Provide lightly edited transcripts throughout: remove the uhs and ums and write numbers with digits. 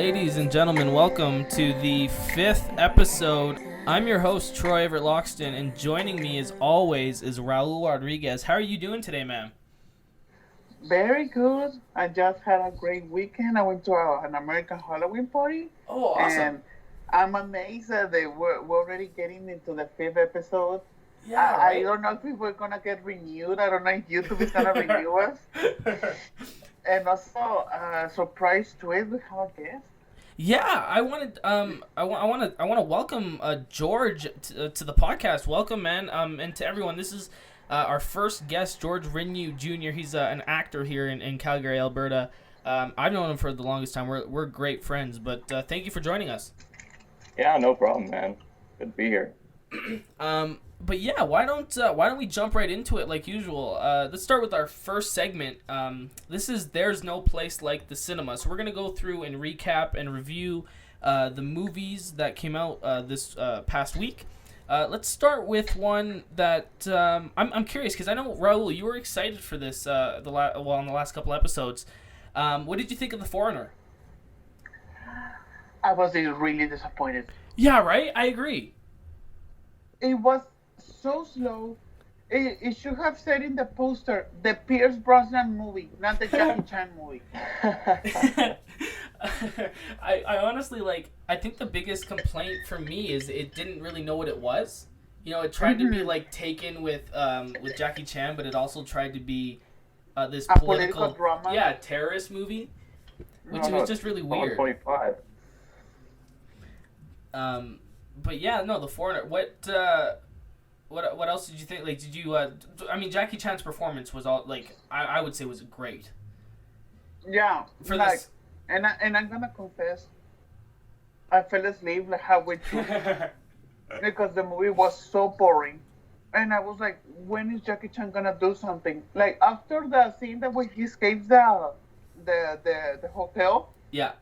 Ladies and gentlemen, welcome to the 5th episode. I'm your host, Troy Everett Loxton, and joining me as always is Raul Rodriguez. How are you doing today, ma'am? Very good. I just had a great weekend. I went to an American Halloween party. Oh, awesome. And I'm amazed that we're already getting into the 5th episode. Yeah, I right? don't know if we're going to get renewed. I don't know if YouTube is going to renew us. And also, surprise twist, we have a guest. Yeah, I want to welcome George to the podcast. Welcome, man, and to everyone. This is our first guest, George Rinyu Jr. He's an actor here in Calgary, Alberta. I've known him for the longest time. We're great friends, but thank you for joining us. Yeah, no problem, man. Good to be here. But yeah, why don't we jump right into it like usual? Let's start with our first segment. This is There's No Place Like the Cinema. So we're gonna go through and recap and review the movies that came out this past week. Let's start with one that I'm curious because I know Raul, you were excited for this on the last couple episodes. What did you think of The Foreigner? I was really disappointed. Yeah, right. I agree. It was so slow. It should have said in the poster, the Pierce Brosnan movie, not the Jackie Chan movie. I honestly, I think the biggest complaint for me is it didn't really know what it was. You know, it tried to be, taken with Jackie Chan, but it also tried to be this political drama. Yeah, terrorist movie, which was just really weird. 25. But yeah, no, The Foreigner. What else did you think? Did you? I mean, Jackie Chan's performance was all I would say was great. Yeah, for this, and I'm gonna confess, I fell asleep halfway through because the movie was so boring, and I was like, when is Jackie Chan gonna do something? Like after the scene that when he escapes the hotel. Yeah.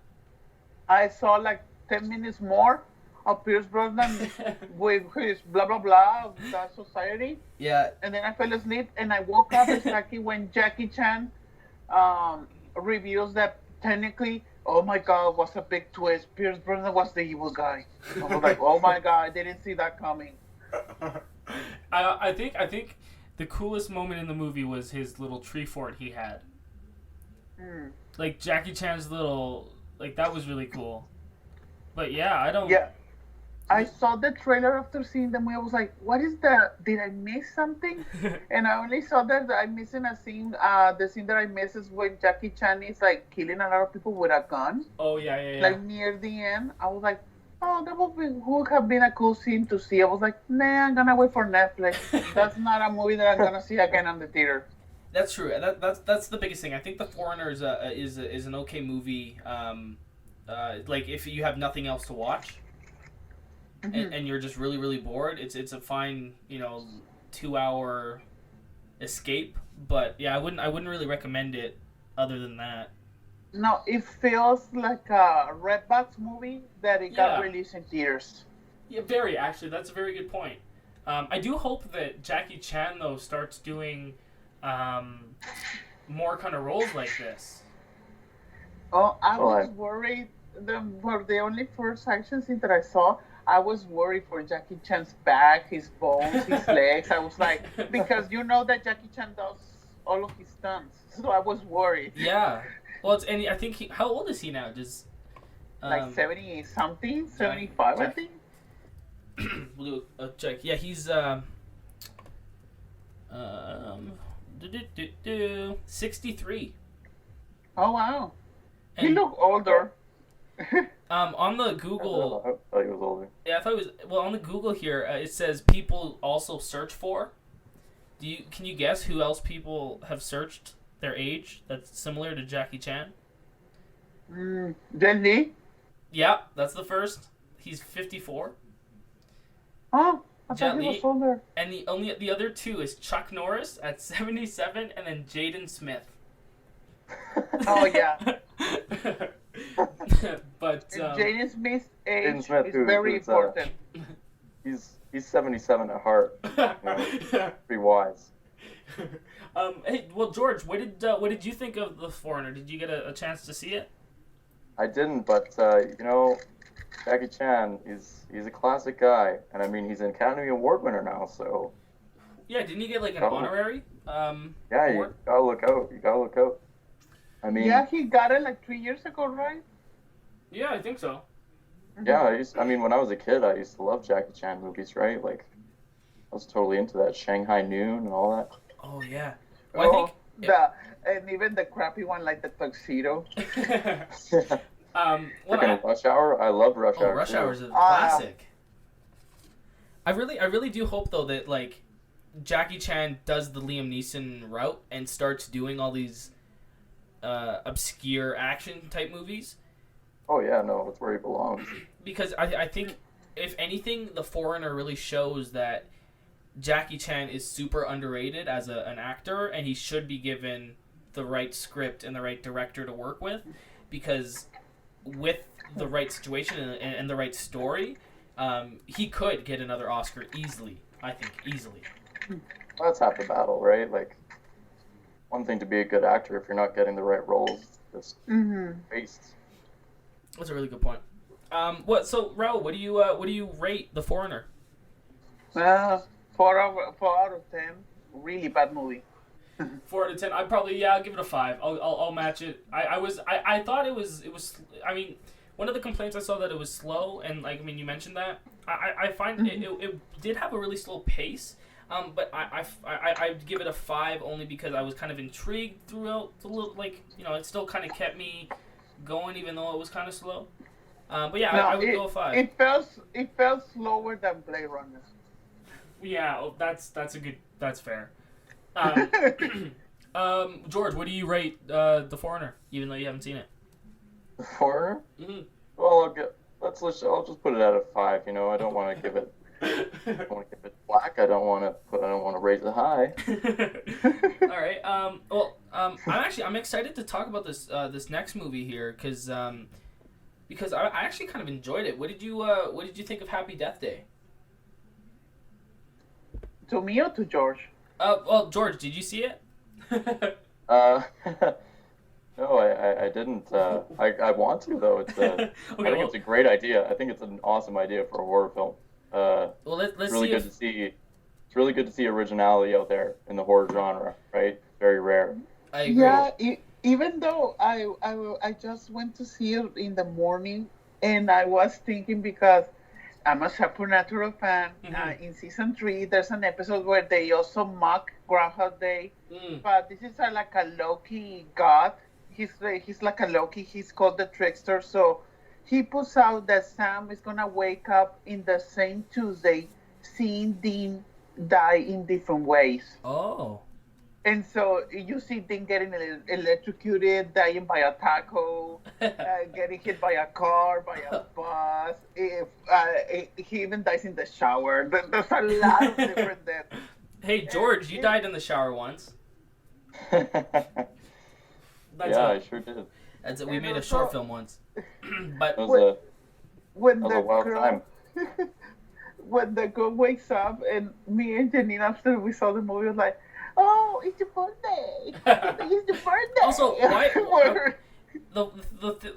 I saw 10 minutes more of Pierce Brosnan with his blah blah blah of that society. Yeah. And then I fell asleep and I woke up exactly when Jackie Chan reveals that technically, oh my god, what's a big twist. Pierce Brosnan was the evil guy. I was like, oh my god, I didn't see that coming. I think the coolest moment in the movie was his little tree fort he had. Jackie Chan's little, that was really cool. But yeah, I don't... Yeah. I saw the trailer after seeing the movie. I was like, what is that? Did I miss something? And I only saw that I'm missing a scene. The scene that I miss is when Jackie Chan is killing a lot of people with a gun. Oh, yeah. Near the end. I was like, oh, that would have been a cool scene to see. I was like, nah, I'm going to wait for Netflix. That's not a movie that I'm going to see again on the theater. That's true. That's the biggest thing. I think The Foreigner is an okay movie. If you have nothing else to watch, and you're just really really bored, it's a fine 2-hour escape. But yeah, I wouldn't really recommend it. Other than that, no, it feels like a Redbox movie that it got released in theaters. Yeah, very actually. That's a very good point. I do hope that Jackie Chan though starts doing more kind of roles like this. Oh, I was worried. For the only first action scene that I saw, I was worried for Jackie Chan's back, his bones, his legs. I was like, because you know that Jackie Chan does all of his stunts, so I was worried. Yeah. Well, I think how old is he now? 70 something, 75, I think. We'll do a check. Yeah, he's 63. Oh wow. And he looked older. On the Google, I thought he was older. Yeah, I thought he was. Well, on the Google here, it says people also search for. Can you guess who else people have searched their age that's similar to Jackie Chan? Jen Lee? Yeah, that's the first. He's 54. Oh, I thought he was older. And the other two is Chuck Norris at 77, and then Jaden Smith. Oh yeah. But Jaden Smith's age Smith, is very important. He's 77 at heart. Pretty wise. Hey, well, George, what did you think of The Foreigner? Did you get a chance to see it? I didn't, but Jackie Chan, he's a classic guy, and I mean he's an Academy Award winner now, so Yeah, didn't he get like an Oh. honorary? yeah, you Award? gotta look out. You gotta look out. I mean, Yeah, he got it like 3 years ago, right? Yeah, I think so. yeah, I mean, when I was a kid, I used to love Jackie Chan movies, right? Like, I was totally into that Shanghai Noon and all that. Oh yeah. Well, And even the crappy one like the tuxedo. I think. What Freaking Rush Hour, I love Rush Hour. Rush too. Hour is a classic. I really do hope though that like Jackie Chan does the Liam Neeson route and starts doing all these obscure action type movies, Oh yeah, no, that's where he belongs. because I think if anything, The Foreigner really shows that Jackie Chan is super underrated as an actor, and he should be given the right script and the right director to work with, because with the right situation and the right story, he could get another Oscar easily. I think easily. That's half the battle, right? Like, one thing to be a good actor, if you're not getting the right roles, just waste. That's a really good point. So Raul, what do you rate The Foreigner? 4 out of 10. Really bad movie. 4 out of 10. I'll give it a 5. I'll match it. I thought it was. I mean, one of the complaints I saw that it was slow, and like, I mean, you mentioned that. I find it did have a really slow pace. But I'd give it a 5 only because I was kind of intrigued throughout the little, like, it still kind of kept me going even though it was kind of slow. But yeah, I would go a 5. It felt slower than Blade Runner. Yeah, that's fair. George, what do you rate The Foreigner, even though you haven't seen it? The Foreigner? Mm-hmm. Well, I'll just put it at a 5. I don't want to give it. I don't want to give it black. I don't want to raise it high. All right. I'm excited to talk about this next movie here because I actually kind of enjoyed it. What did you think of Happy Death Day? To me or to George? Well, George, did you see it? No, I didn't. I want to though. It's I think it's a great idea. I think it's an awesome idea for a horror film. Let's it's really see good to see. It's really good to see originality out there in the horror genre, right? Very rare. I agree. Yeah, even though I just went to see it in the morning, and I was thinking because I'm a Supernatural fan. In season 3, there's an episode where they also mock Groundhog Day, but this is like a Loki god. He's like a Loki. He's called the Trickster. So he puts out that Sam is gonna wake up in the same Tuesday, seeing Dean die in different ways. Oh. And so you see Dean getting electrocuted, dying by a taco, getting hit by a car, by a bus. He even dies in the shower. There's a lot of different deaths. Hey, George, you died in the shower once. I sure did. We made a short film once. But That was when a the wild girl, time. when the girl wakes up, and me and Janine, after we saw the movie, was like, "Oh, it's your birthday! It's your birthday!" Also,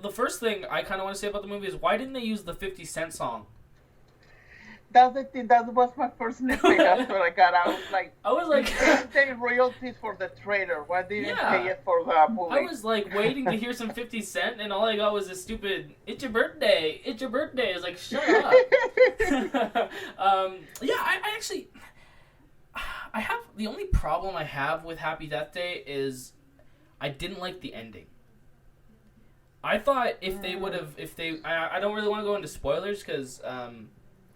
the first thing I kind of want to say about the movie is why didn't they use the 50 Cent song? That's the thing. That was my first nitpick after I got out. I was like, they pay royalties for the trailer. Why didn't you pay it for the movie? I was like waiting to hear some 50 Cent, and all I got was a stupid "It's your birthday, it's your birthday." I was like, shut up. I have the only problem I have with Happy Death Day is I didn't like the ending. I thought if they would have, I don't really want to go into spoilers because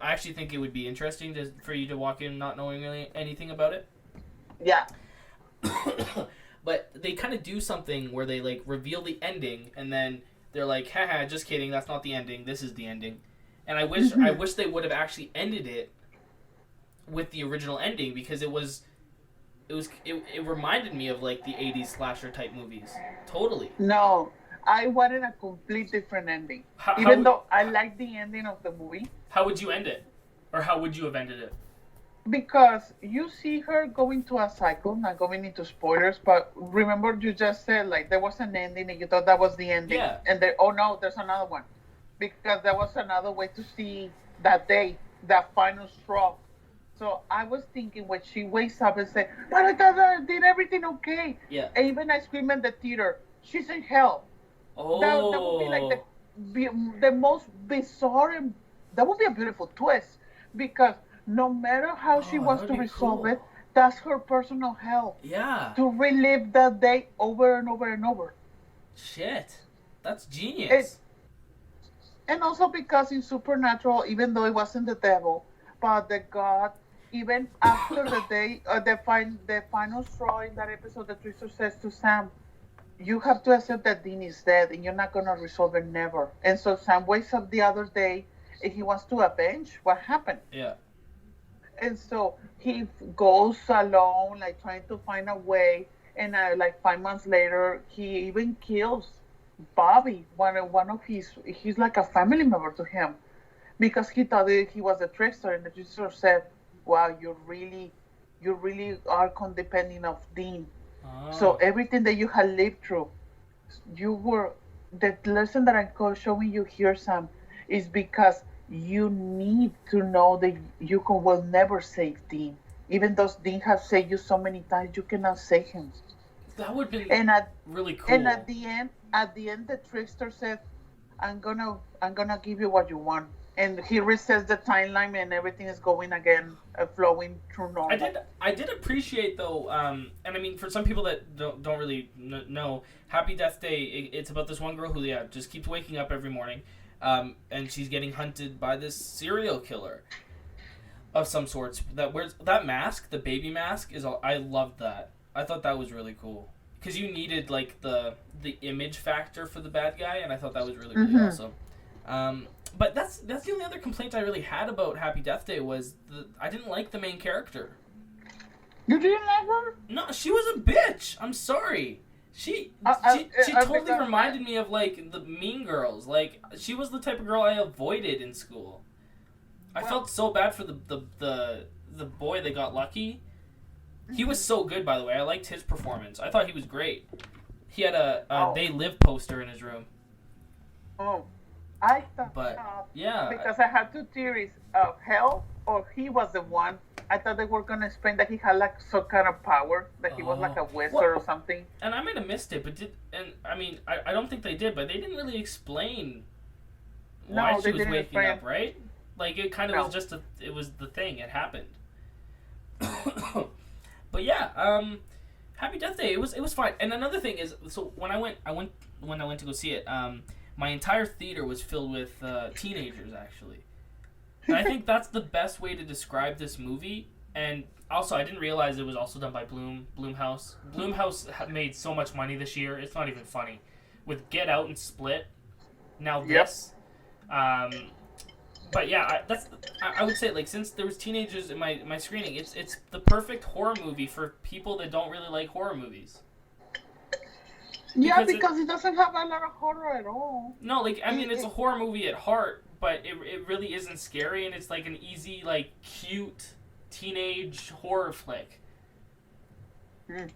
I actually think it would be interesting for you to walk in not knowing really anything about it. Yeah. But they kind of do something where they like reveal the ending and then they're like, haha, just kidding, that's not the ending, this is the ending. And I wish they would have actually ended it with the original ending because it reminded me of like the 80s slasher type movies. Totally. No, I wanted a complete different ending. Even though I liked the ending of the movie. How would you end it? Or how would you have ended it? because you see her going to a cycle, not going into spoilers, but remember you just said like there was an ending and you thought that was the ending, Yeah. and then oh no, there's another one, because there was another way to see that day, that final straw. So I was thinking when she wakes up and say, "But I thought I did everything okay," Yeah. and even I scream in the theater, "She's in hell." That would be like Oh. the most bizarre, and that would be a beautiful twist, because no matter how she Oh, that wants would to be resolve cool. it, that's her personal hell, Yeah. to relive that day over and over and over. Shit. That's It, genius. and also because in Supernatural, even though it wasn't the devil, but the God, even after the day, the final straw in that episode, the Twister says to Sam, "You have to accept that Dean is dead, and you're not gonna resolve it never." And so Sam wakes up the other day, and he wants to avenge what happened. Yeah. And so he goes alone, like trying to find a way. And like 5 months later, he even kills Bobby, one of his. He's like a family member to him, because he thought that he was a trickster, and the trickster said, "Wow, you really are codependent of Dean. So Oh. everything that you had lived through, you were the lesson that I'm showing you here, Sam, is because you need to know that will never save Dean. Even though Dean has saved you so many times, you cannot save him." That would have been And at really and cool. at the end, the trickster said, I'm gonna give you what you want." And he resets the timeline, and everything is going again, flowing through normal. I did appreciate though, and I mean for some people that don't really know, Happy Death Day. It's about this one girl who just keeps waking up every morning, and she's getting hunted by this serial killer of some sorts. That wears that mask, the baby mask, is I loved that. I thought that was really cool because you needed like the image factor for the bad guy, and I thought that was really awesome. But that's the only other complaint I really had about Happy Death Day was I didn't like the main character. You didn't like her? No, she was a bitch. I'm sorry. She totally because reminded me of like the Mean Girls. Like she was the type of girl I avoided in school. I felt so bad for the boy that got lucky. He was so good, by the way. I liked his performance. I thought he was great. He had a They Live poster in his room. Oh, I thought, But yeah, because I had two theories of hell, or he was the one. I thought they were gonna explain that he had like some kind of power, that he was like a wizard or something. And I might have missed it, but I don't think they did, but they didn't really explain why No, she they was didn't waking explain. up, right? Like it kind of No. was just it was the thing. It happened. But yeah, Happy Death Day. It was fine. And another thing is, so when I went to go see it, my entire theater was filled with teenagers actually. And I think that's the best way to describe this movie. And also, I didn't realize it was also done by Blumhouse. Blumhouse made so much money this year; it's not even funny. With Get Out and Split, now this. But yeah, I would say like since there was teenagers in my screening, it's the perfect horror movie for people that don't really like horror movies. Yeah, because it doesn't have a lot of horror at all. No, like I mean, it's a horror movie at heart, but it really isn't scary, and it's like an easy, like cute teenage horror flick. But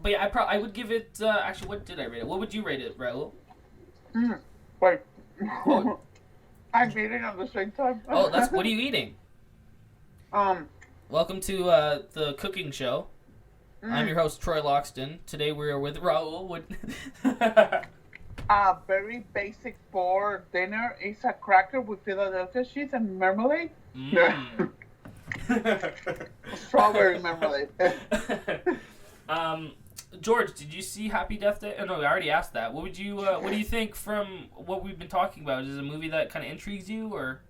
yeah, I would give it. Actually, what did I rate it? What would you rate it, Raul? Wait. Oh. I'm eating at the same time. Oh, what are you eating? Um. Welcome to the cooking show. I'm your host, Troy Loxton. Today we are with Raul. A very basic for dinner is a cracker with Philadelphia cheese and marmalade. Strawberry marmalade. George, did you see Happy Death Day? Oh, no, I already asked that. What do you think from what we've been talking about? Is it a movie that kind of intrigues you, or?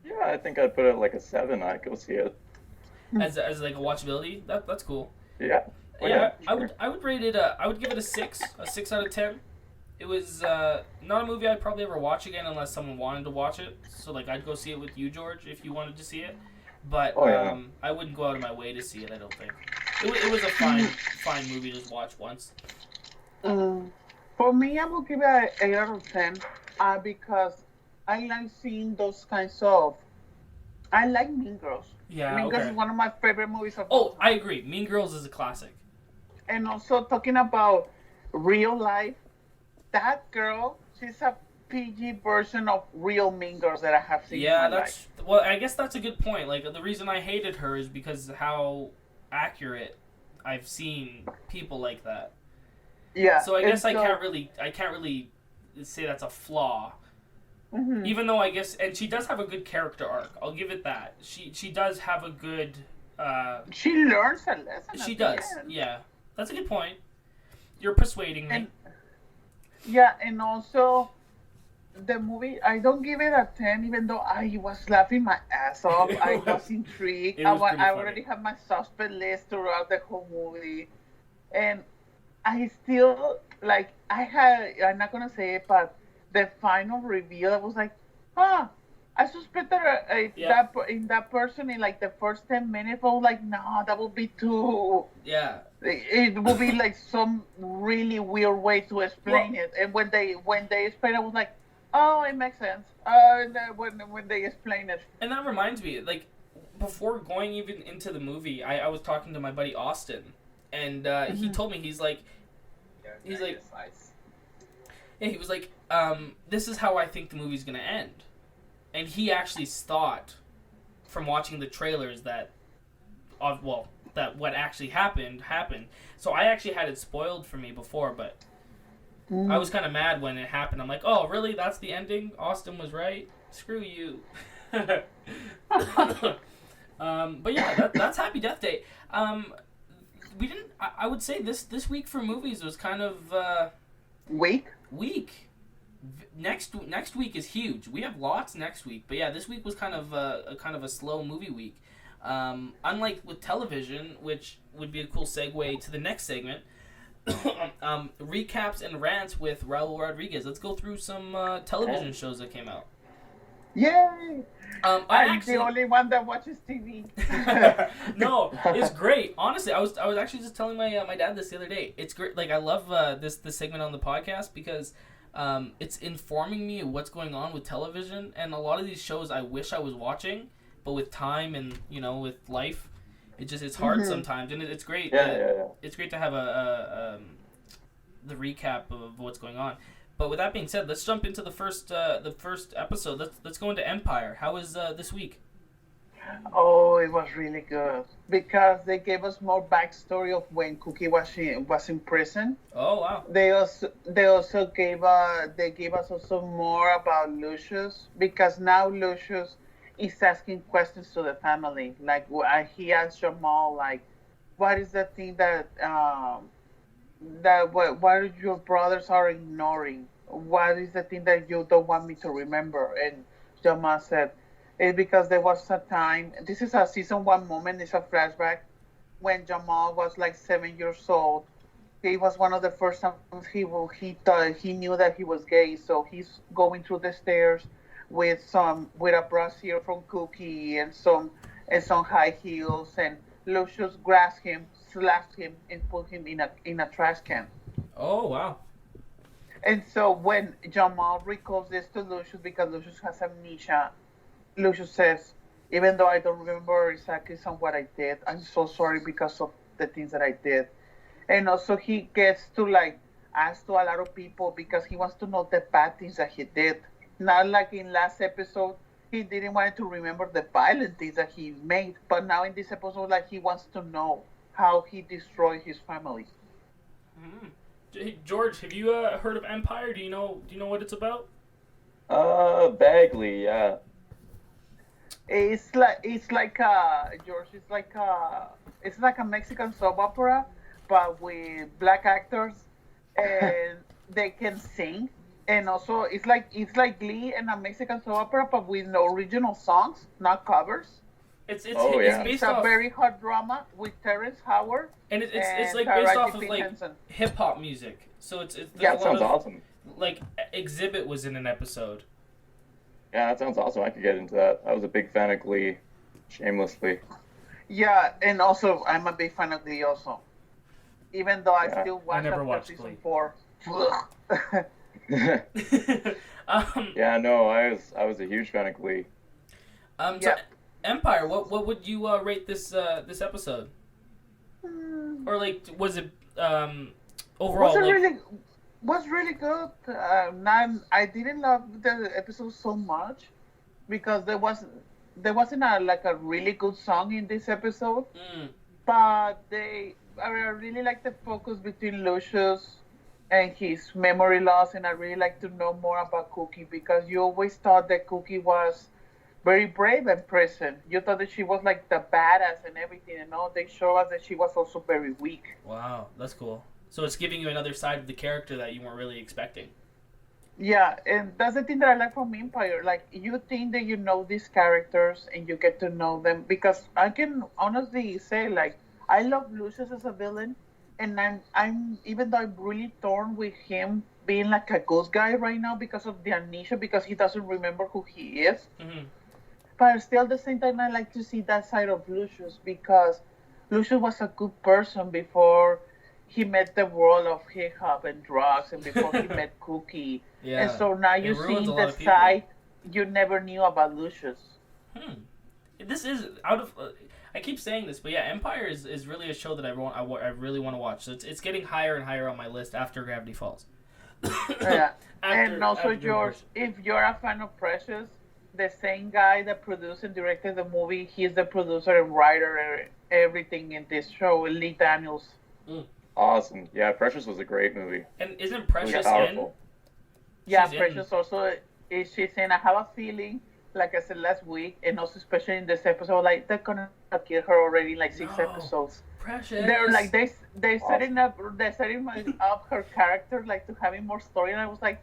Yeah, I think I'd put it like a 7. I'd go see it. As like a watchability? That's cool. Yeah. Oh, yeah, sure. I would rate it. I would give it a 6 out of 10. It was not a movie I'd probably ever watch again unless someone wanted to watch it. So like I'd go see it with you, George, if you wanted to see it. But I wouldn't go out of my way to see it. I don't think it was a fine movie to just watch once. For me, I would give it an 8 out of 10 because I like seeing those kinds of I like Mean Girls. Yeah, Mean Girls okay. is one of my favorite movies of all Oh, time. I agree. Mean Girls is a classic. And also talking about real life, that girl, she's a PG version of real Mean Girls that I have seen in Yeah, my life. well, I guess that's a good point. Like the reason I hated her is because how accurate I've seen people like that. Yeah. So I and guess I can't really say that's a flaw. Mhm. Even though I guess, and she does have a good character arc. I'll give it that. She does have a good. She learns a lesson. She at the does. end. Yeah, that's a good point. You're persuading me. And yeah, and also the movie, I don't give it a 10, even though I was laughing my ass off. I was intrigued. It was pretty I funny. already have my suspect list throughout the whole movie. And I still, like, I'm not going to say it, but the final reveal, I was like, huh. I suspected Yeah. in that person in like the first 10 minutes. I was like, no, that would be too. Yeah. It would be like some really weird way to explain it. And when they explain it, I was like, oh, it makes sense. When they explain it. And that reminds me, like, before going even into the movie, I was talking to my buddy Austin, and he told me he's like, yeah, he was like, this is how I think the movie's gonna end, and he actually thought, from watching the trailers, that what actually happened. So I actually had it spoiled for me before, but I was kind of mad when it happened. I'm like, oh, really? That's the ending? Austin was right? Screw you. But yeah, that's Happy Death Day. We didn't. I would say this week for movies was kind of Weak. Next week is huge. We have lots next week, but yeah, this week was kind of a slow movie week. Unlike with television, which would be a cool segue to the next segment. Recaps and rants with Raul Rodriguez. Let's go through some television shows that came out. Yay! I'm actually, the only one that watches TV. No, it's great. Honestly, I was actually just telling my dad this the other day. It's great. Like I love this segment on the podcast because it's informing me of what's going on with television, and a lot of these shows I wish I was watching, but with time and with life, it's hard sometimes, and it's great. Yeah. It's great to have the recap of what's going on. But with that being said, let's jump into the first episode. Let's go into Empire. How was this week? Oh, it was really good because they gave us more backstory of when Cookie was in prison. Oh wow! They also gave us also more about Lucius because now Lucius is asking questions to the family. Like he asked Jamal, like, what is the thing that what your brothers are ignoring? What is the thing that you don't want me to remember? And Jamal said, it's because there was a time, this is a season 1 moment, it's a flashback, when Jamal was like 7 years old. It was one of the first times he knew that he was gay, so he's going through the stairs with a brassiere from Cookie and some high heels, and Lucius grabs him, slaps him, and put him in a trash can. Oh wow! And so when Jamal recalls this to Lucius, because Lucius has amnesia, Lucius says, even though I don't remember exactly what I did, I'm so sorry because of the things that I did. And also he gets to like ask to a lot of people because he wants to know the bad things that he did. Not like in last episode, he didn't want to remember the violent things that he made, but now in this episode, like he wants to know how he destroyed his family. Hey, George, have you heard of Empire? Do you know what it's about? Vaguely, yeah. It's like George. It's like a Mexican soap opera, but with black actors, and they can sing. And also, it's like Glee and a Mexican soap opera, but with no original songs, not covers. It's yeah. based It's a off, very hot drama with Terrence Howard. and it's and like based off Taraji of P. like Henson. hip hop music. So it's Yeah, there's that a lot sounds of, awesome. like Exhibit was in an episode. Yeah, that sounds awesome. I could get into that. I was a big fan of Glee, shamelessly. Yeah, and also I'm a big fan of Glee also. Even though I still watch never after watched season Glee. 4. Yeah, no, I was a huge fan of Glee. So Yeah. Empire. What would you rate this episode? Or like, was it overall was really good. I didn't love the episode so much because there wasn't a really good song in this episode. But I really like the focus between Lucius and his memory loss, and I really like to know more about Cookie because you always thought that Cookie was very brave in prison. You thought that she was like the badass and everything, and all they show us that she was also very weak. Wow, that's cool. So it's giving you another side of the character that you weren't really expecting. Yeah, and that's the thing that I like from Empire. Like, you think that you know these characters and you get to know them because I can honestly say, like, I love Lucius as a villain, and I'm even though I'm really torn with him being like a good guy right now because of the amnesia, because he doesn't remember who he is. But still, at the same time, I like to see that side of Lucius because Lucius was a good person before he met the world of hip hop and drugs, and before he met Cookie. Yeah. And so now you see the side you never knew about Lucius. This is out of. I keep saying this, but yeah, Empire is really a show that I really want to watch. So it's getting higher and higher on my list after Gravity Falls. Yeah. And also, George, if you're a fan of Precious, the same guy that produced and directed the movie, he's the producer and writer, everything in this show, Lee Daniels. Awesome. Yeah, Precious was a great movie. And isn't Precious in? Yeah, Precious also, she's in. I have a feeling, like I said last week, and also especially in this episode, like they're gonna kill her already in like 6 episodes. Precious. They're like they're setting up her character like to having more story, and I was like,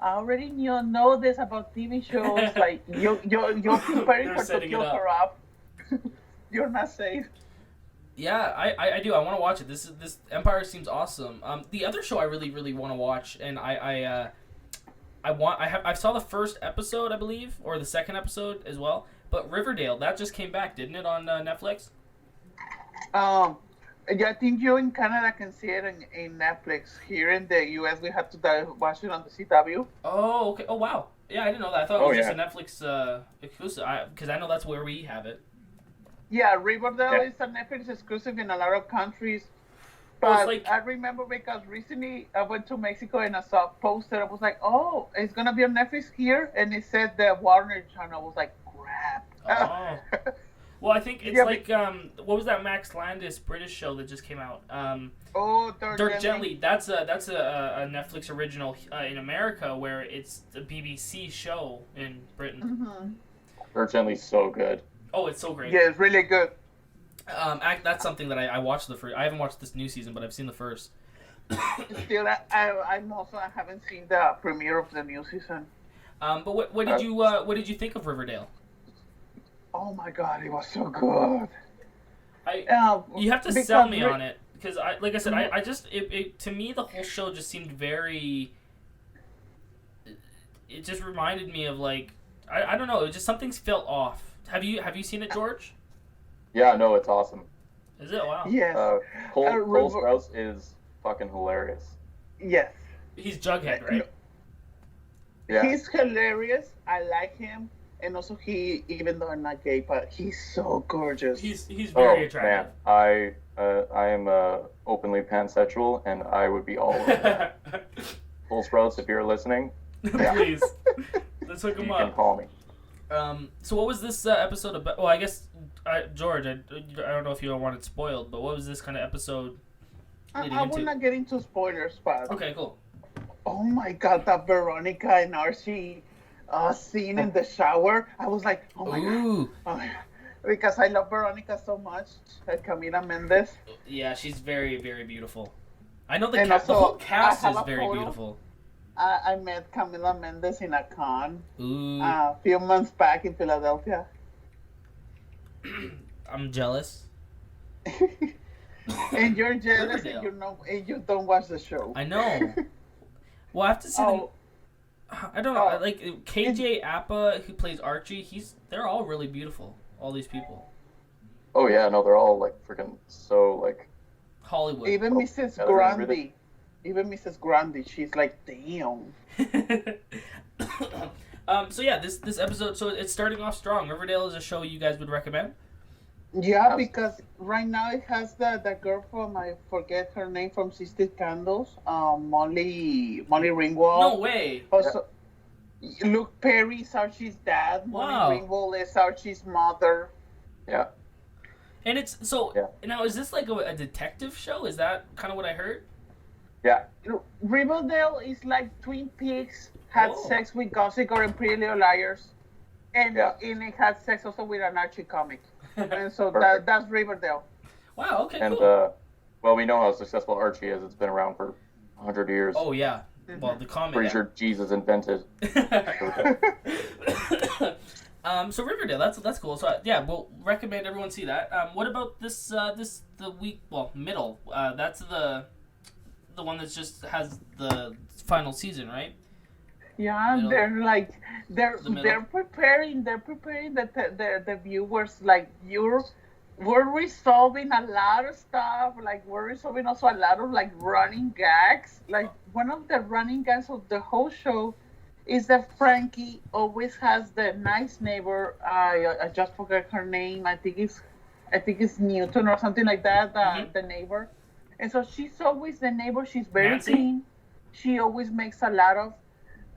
I already know this about TV shows. Like you're preparing her to kill her up. You're not safe. Yeah, I do. I want to watch it. This Empire seems awesome. The other show I really want to watch, and I saw the first episode, I believe, or the second episode as well. But Riverdale, that just came back, didn't it, on Netflix? Yeah, I think you in Canada can see it in Netflix. Here in the US, we have to watch it on the CW. Oh, okay. Oh, wow. Yeah, I didn't know that. I thought it was just a Netflix exclusive, because I know that's where we have it. Yeah, Riverdale is a Netflix exclusive in a lot of countries. But I remember because recently I went to Mexico and I saw a poster. I was like, oh, it's going to be on Netflix here. And it said the Warner Channel. I was like, crap. Oh. Well, I think it's what was that Max Landis British show that just came out? Dirk Gently. That's a Netflix original in America, where it's a BBC show in Britain. Dirk Gently's so good. Oh, it's so great. Yeah, it's really good. That's something that I watched the first. I haven't watched this new season, but I've seen the first. Still, I haven't seen the premiere of the new season. But what did you think of Riverdale? Oh my God, it was so good. You have to sell me on it because like I said, I just to me the whole show just seemed very. It just reminded me of like I don't know. It just something felt off. Have you seen it, George? Yeah, no, it's awesome. Is it? Wow. Yes. Cole Sprouse is fucking hilarious. Yes. He's Jughead, right? Yeah. He's hilarious. I like him. And also even though I'm not gay, but he's so gorgeous. He's very attractive. Man, I am openly pansexual, and I would be all over that. Cole Sprouse, if you're listening, please, let's hook him up. You can call me. So what was this episode about? Well, I guess George, I don't know if you wanted spoiled, but what was this kind of episode? I will not get into spoilers, but okay, cool. Oh my God, that Veronica and Archie scene in the shower. I was like, oh my God. Because I love Veronica so much. Camila Mendes. Yeah, she's very, very beautiful. I know the whole cast is very beautiful. I met Camila Mendes in a con a few months back in Philadelphia. I'm jealous. And you're jealous and you don't watch the show. I know. Well, I have to see them. I don't know. Like KJ Apa, who plays Archie, they're all really beautiful. All these people. Oh yeah, no, they're all like freaking so like Hollywood. Even Mrs. Grundy. Even Mrs. Grundy, she's like, damn. So yeah, this episode, so it's starting off strong. Riverdale is a show you guys would recommend? Yeah, because right now it has the girl from, I forget her name, from Sister Candles, Molly No Ringwald. way. Also, Luke Perry is Archie's dad. Wow. Molly Ringwald is Archie's mother. Yeah. And it's so Yeah. now is this like a detective show? Is that kind of what I heard? Yeah. Riverdale is like Twin Peaks had Oh. sex with Gossip Girl and Pretty Little Liars, and Yeah. it had sex also with an Archie comic, and so Perfect. that's Riverdale. Wow. Okay. And Cool. well, we know how successful Archie is. It's been around for 100 years. Oh yeah. Well, the comic. Pretty sure Jesus invented. So Riverdale, that's cool. So yeah, we'll recommend everyone see that. What about this the week middle? That's the one that just has the final season, right? Yeah, Middle. they're preparing the viewers, like we're resolving a lot of stuff, like we're resolving also a lot of like running gags. Like one of the running gags of the whole show is that Frankie always has the nice neighbor. I just forgot her name. I think it's Newton or something like that. The neighbor, and so she's always the neighbor. She's very Nancy? clean. She always makes a lot of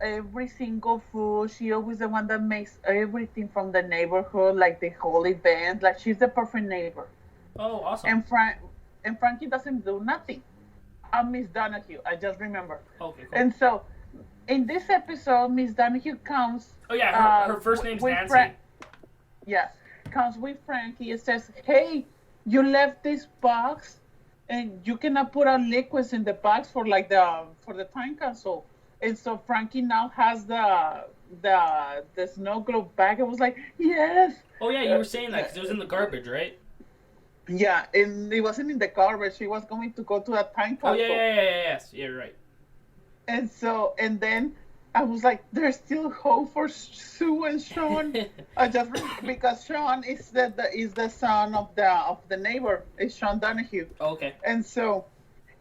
every single food. She always the one that makes everything from the neighborhood, like the whole event. Like she's the perfect neighbor. Oh, awesome. And Frankie doesn't do nothing. Miss Donahue, I just remember. Okay, cool. And so, in this episode, Miss Donahue comes. Oh yeah, her first name's with Nancy. comes with Frankie and says, "Hey, you left this box, and you cannot put out liquids in the box for the time capsule." And so Frankie now has the snow globe bag. I was like, yes. Oh yeah, you were saying that because it was in the garbage, right? Yeah, and it wasn't in the garbage. She was going to go to a time capsule. Oh yes, yeah, you're right. And so, and then I was like, there's still hope for Sue and Sean. Because Sean is the son of the neighbor. It's Sean Donahue. Okay. And so,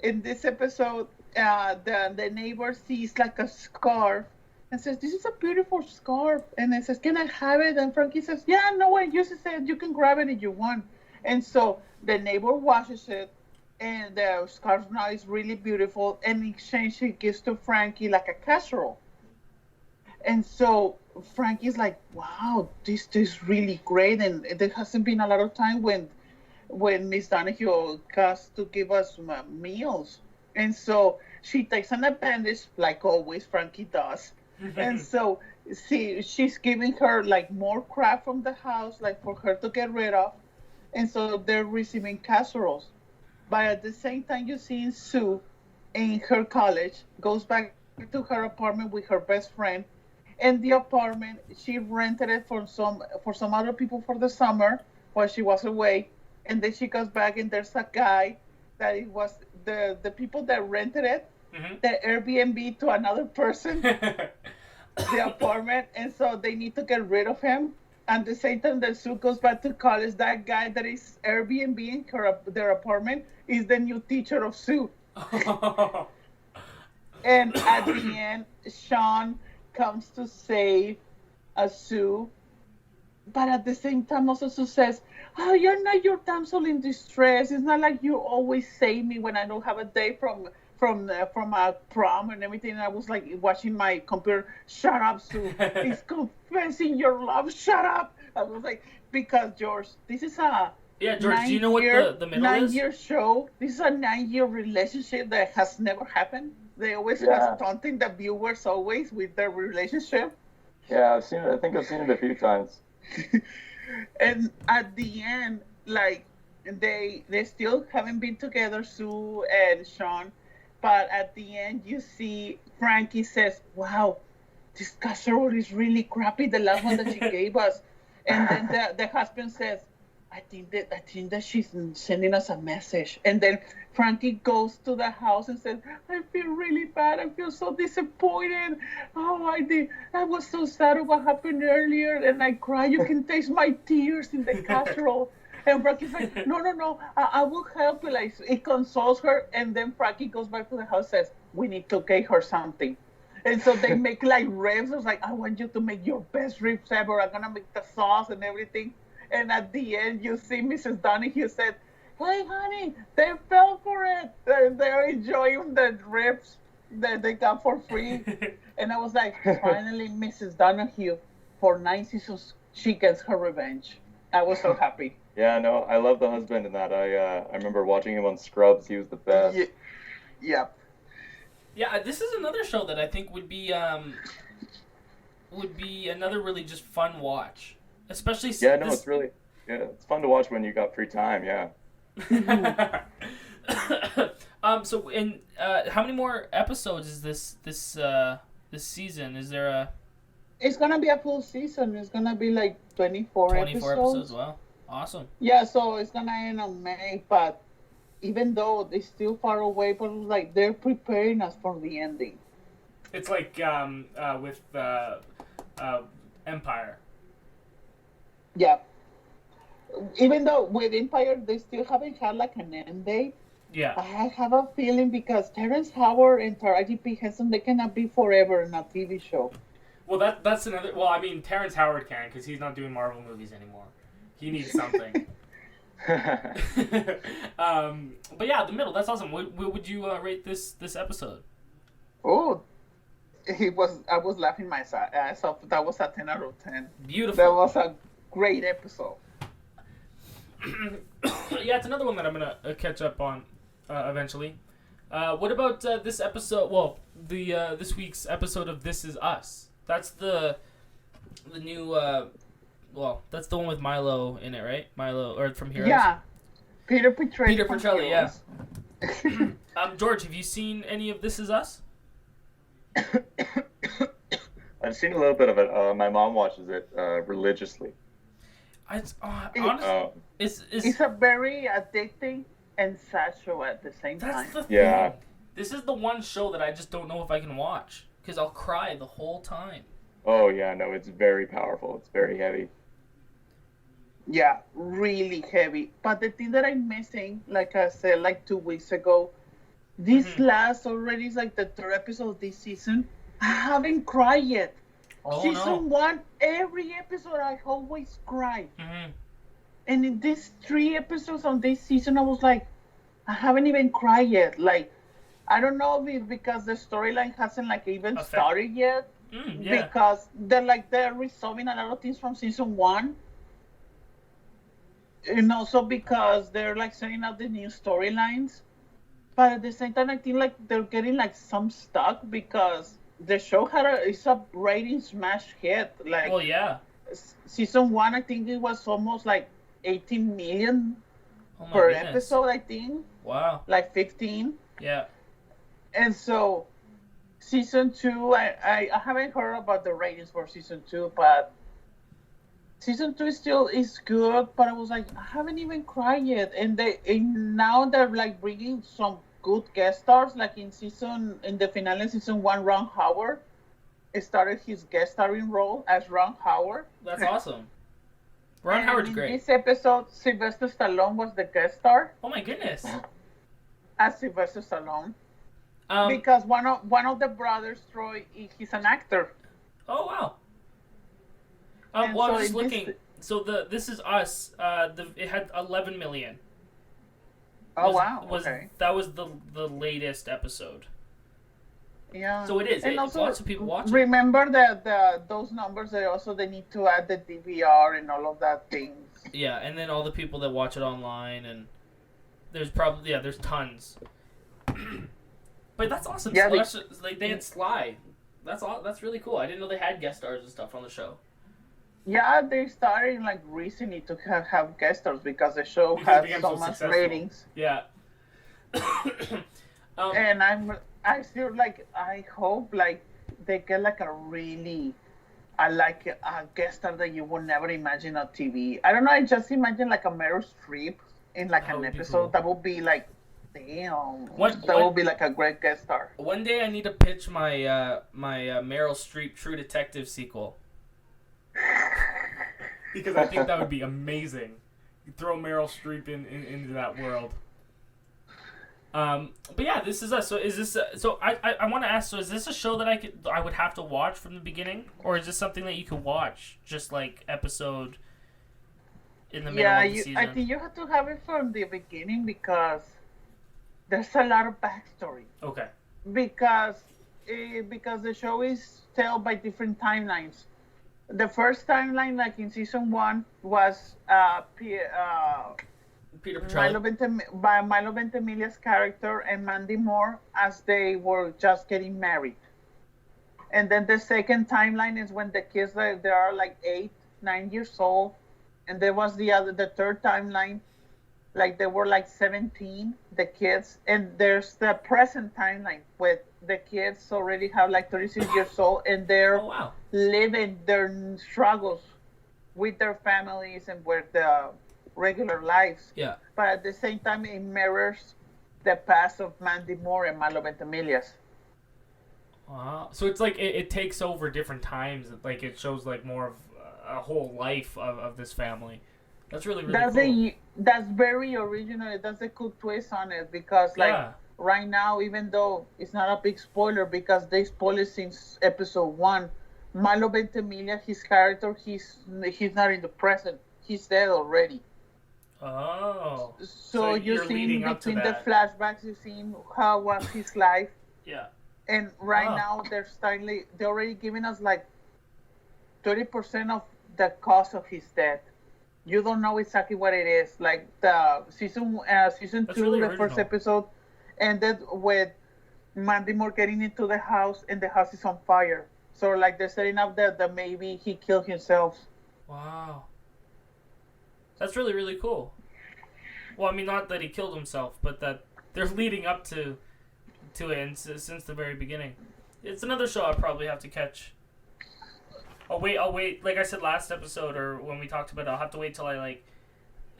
in this episode, the neighbor sees like a scarf and says, "This is a beautiful scarf." And it says, "Can I have it?" And Frankie says, "Yeah, no way. You said you can grab it if you want." And so the neighbor washes it, and the scarf now is really beautiful. And in exchange, she gives to Frankie like a casserole. And so Frankie's like, "Wow, this is really great." And there hasn't been a lot of time when Miss Donahue has to give us meals. And so she takes an advantage, like always Frankie does. And so she's giving her like more crap from the house, like for her to get rid of. And so they're receiving casseroles. But at the same time, you see Sue in her college goes back to her apartment with her best friend. And the apartment, she rented it for some other people for the summer while she was away. And then she goes back and there's a guy that it was the people that rented it, the Airbnb to another person, the apartment, and so they need to get rid of him. And the same time that Sue goes back to college, that guy that is Airbnb in their apartment is the new teacher of Sue. And at the end, Sean comes to save Sue. But at the same time, also Sue says, "Oh, you're not your damsel in distress. It's not like you always save me when I don't have a day from a prom and everything." And I was like watching my computer. "Shut up, Sue. He's confessing your love. Shut up." I was like, because George, this is a George, do you know what the middle is? 9-year show. This is a 9-year relationship that has never happened. They always was taunting the viewers always with their relationship. Yeah, I've seen it. I think I've seen it a few times. And at the end, like they still haven't been together, Sue and Sean. But at the end, you see Frankie says, "Wow, this casserole is really crappy. The last one that she gave us." And then the husband says, I think that she's sending us a message." And then Frankie goes to the house and says, "I feel really bad. I feel so disappointed. Oh, I was so sad of what happened earlier, and I cry. You can taste my tears in the casserole." And Frankie's like, no, I will help you. Like, it consoles her. And then Frankie goes back to the house and says, "We need to get her something." And so they make like ribs. I was like, I want you to make your best ribs ever. I'm gonna make the sauce and everything. And at the end, you see Mrs. Donahue said, "Hey, honey, they fell for it. They're enjoying the ribs that they got for free." And I was like, finally, Mrs. Donahue, for 9 seasons, she gets her revenge. I was so happy. Yeah, no, I love the husband in that. I remember watching him on Scrubs. He was the best. Yeah. Yeah, this is another show that I think would be another really just fun watch, especially. Yeah, no, it's fun to watch when you got free time. Yeah. So in how many more episodes is this season? Is there a? It's gonna be a full season. It's gonna be like 24 episodes. Wow, awesome. Yeah, so it's gonna end on May, but even though it's still far away, but like they're preparing us for the ending. It's like with Empire. Yeah. Even though with Empire they still haven't had like an end date. Yeah. I have a feeling because Terrence Howard and Taraji P. Henson, they cannot be forever in a TV show. Well, that's another. Well, I mean, Terrence Howard can because he's not doing Marvel movies anymore. He needs something. But yeah, the middle. That's awesome. What would you rate this episode? Oh, I was laughing my ass off. That was a 10 out of 10. Beautiful. That was a great episode. Yeah, it's another one that I'm gonna catch up on eventually. What about this episode? Well, the this week's episode of This Is Us. That's the new. Well, that's the one with Milo in it, right? Milo, or from Heroes. Yeah, Peter Petrelli. Peter Petrelli, yeah. George, have you seen any of This Is Us? I've seen a little bit of it. My mom watches it religiously. Honestly, it's a very addicting and sad show at the same time. That's the thing. Yeah. This is the one show that I just don't know if I can watch because I'll cry the whole time. Oh yeah, no, it's very powerful. It's very heavy. Yeah, really heavy. But the thing that I'm missing, like I said, like 2 weeks ago, this last already is like the third episode of this season. I haven't cried yet. Oh, Season no. 1, every episode I always cry. Mm-hmm. And in these 3 episodes on this season, I was like, I haven't even cried yet. Like, I don't know if it's because the storyline hasn't like even started yet. Yeah. Because they're resolving a lot of things from season 1. And also because they're like setting up the new storylines. But at the same time, I think like they're getting like some stuck because the show it's a rating smash hit. Like, Well, yeah. Season 1, I think it was almost like 18 million per goodness. episode, I think. Wow. Like 15. Yeah. And so season 2, I haven't heard about the ratings for season 2, but season 2 is good, but I was like, I haven't even cried yet. And now they're like bringing some good guest stars, like in the finale of season 1, Ron Howard started his guest starring role as Ron Howard. That's awesome. Ron Howard's great. In this episode, Sylvester Stallone was the guest star Oh my goodness. as Sylvester Stallone. Um, Because one of the brothers, Troy, he's an actor. oh wow. And Well, I so was just in looking. this- So This Is Us. It had 11 million. Oh wow! Okay. That was the latest episode. Yeah. So it is. And also, lots of people watch it. remember that those numbers. They need to add the DVR and all of that things. Yeah, and then all the people that watch it online, and there's tons. But that's awesome. Yeah, They had Sly. That's really cool. I didn't know they had guest stars and stuff on the show. Yeah, they're starting like recently to have guest stars because the show Because it has became so so much successful. ratings. Yeah. And I feel like I hope like they get like a really a guest star that you would never imagine on TV. I don't know. I just imagine like a Meryl Streep in like That an would be episode. cool. That would be like, damn. What- that what- would be like a great guest star. One day I need to pitch my my Meryl Streep True Detective sequel. Because I think that would be amazing. You throw Meryl Streep into that world. But yeah, this is us. So is this? So I want to ask. So is this a show that I would have to watch from the beginning, or is this something that you could watch just like episode in the middle of the season? I think you have to have it from the beginning because there's a lot of backstory. Okay. Because the show is told by different timelines. The first timeline, like in season 1, was Peter Petrelli. Milo Ventimiglia's character and Mandy Moore as they were just getting married. And then the second timeline is when the kids they are like 8, 9 years old, and there was the third timeline, like they were like 17, the kids, and there's the present timeline with the kids already have like 36 years old, and they're living their struggles with their families and with the regular lives. Yeah. But at the same time, it mirrors the past of Mandy Moore and Milo Ventimiglia's. Wow. So it's like it takes over different times. Like it shows like more of a whole life of this family. That's really cool. That's very original. That's a cool twist on it because right now, even though it's not a big spoiler because they spoiled it since episode 1, Milo Ventimiglia, his character, he's not in the present. He's dead already. Oh. So you're seeing between the flashbacks, you're seeing how was his life. Yeah. And now they're already giving us like 30% of the cost of his death. You don't know exactly what it is. Like the season 2, really the first episode ended with Mandy Moore getting into the house and the house is on fire. So like they're setting up that maybe he killed himself. Wow. That's really, really cool. Well, I mean, not that he killed himself, but that they're leading up to it and since the very beginning. It's another show I'll probably have to catch. I'll wait. Like I said last episode, or when we talked about it, I'll have to wait till I like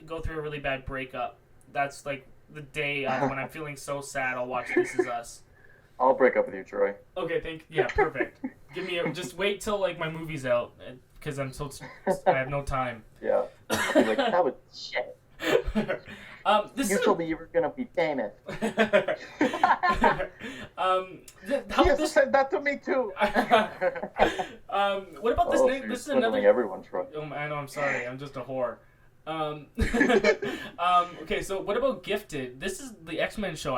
go through a really bad breakup. That's like the day when I'm feeling so sad. I'll watch This Is Us. I'll break up with you, Troy. Okay, perfect. Give me just wait till like my movie's out because I have no time. Yeah. Like that was shit. You told me you were gonna be famous. You said that to me too. What about this? This is another. Everyone, Troy. Oh, I know. I'm sorry. I'm just a whore. Okay, so what about Gifted? This is the X-Men show.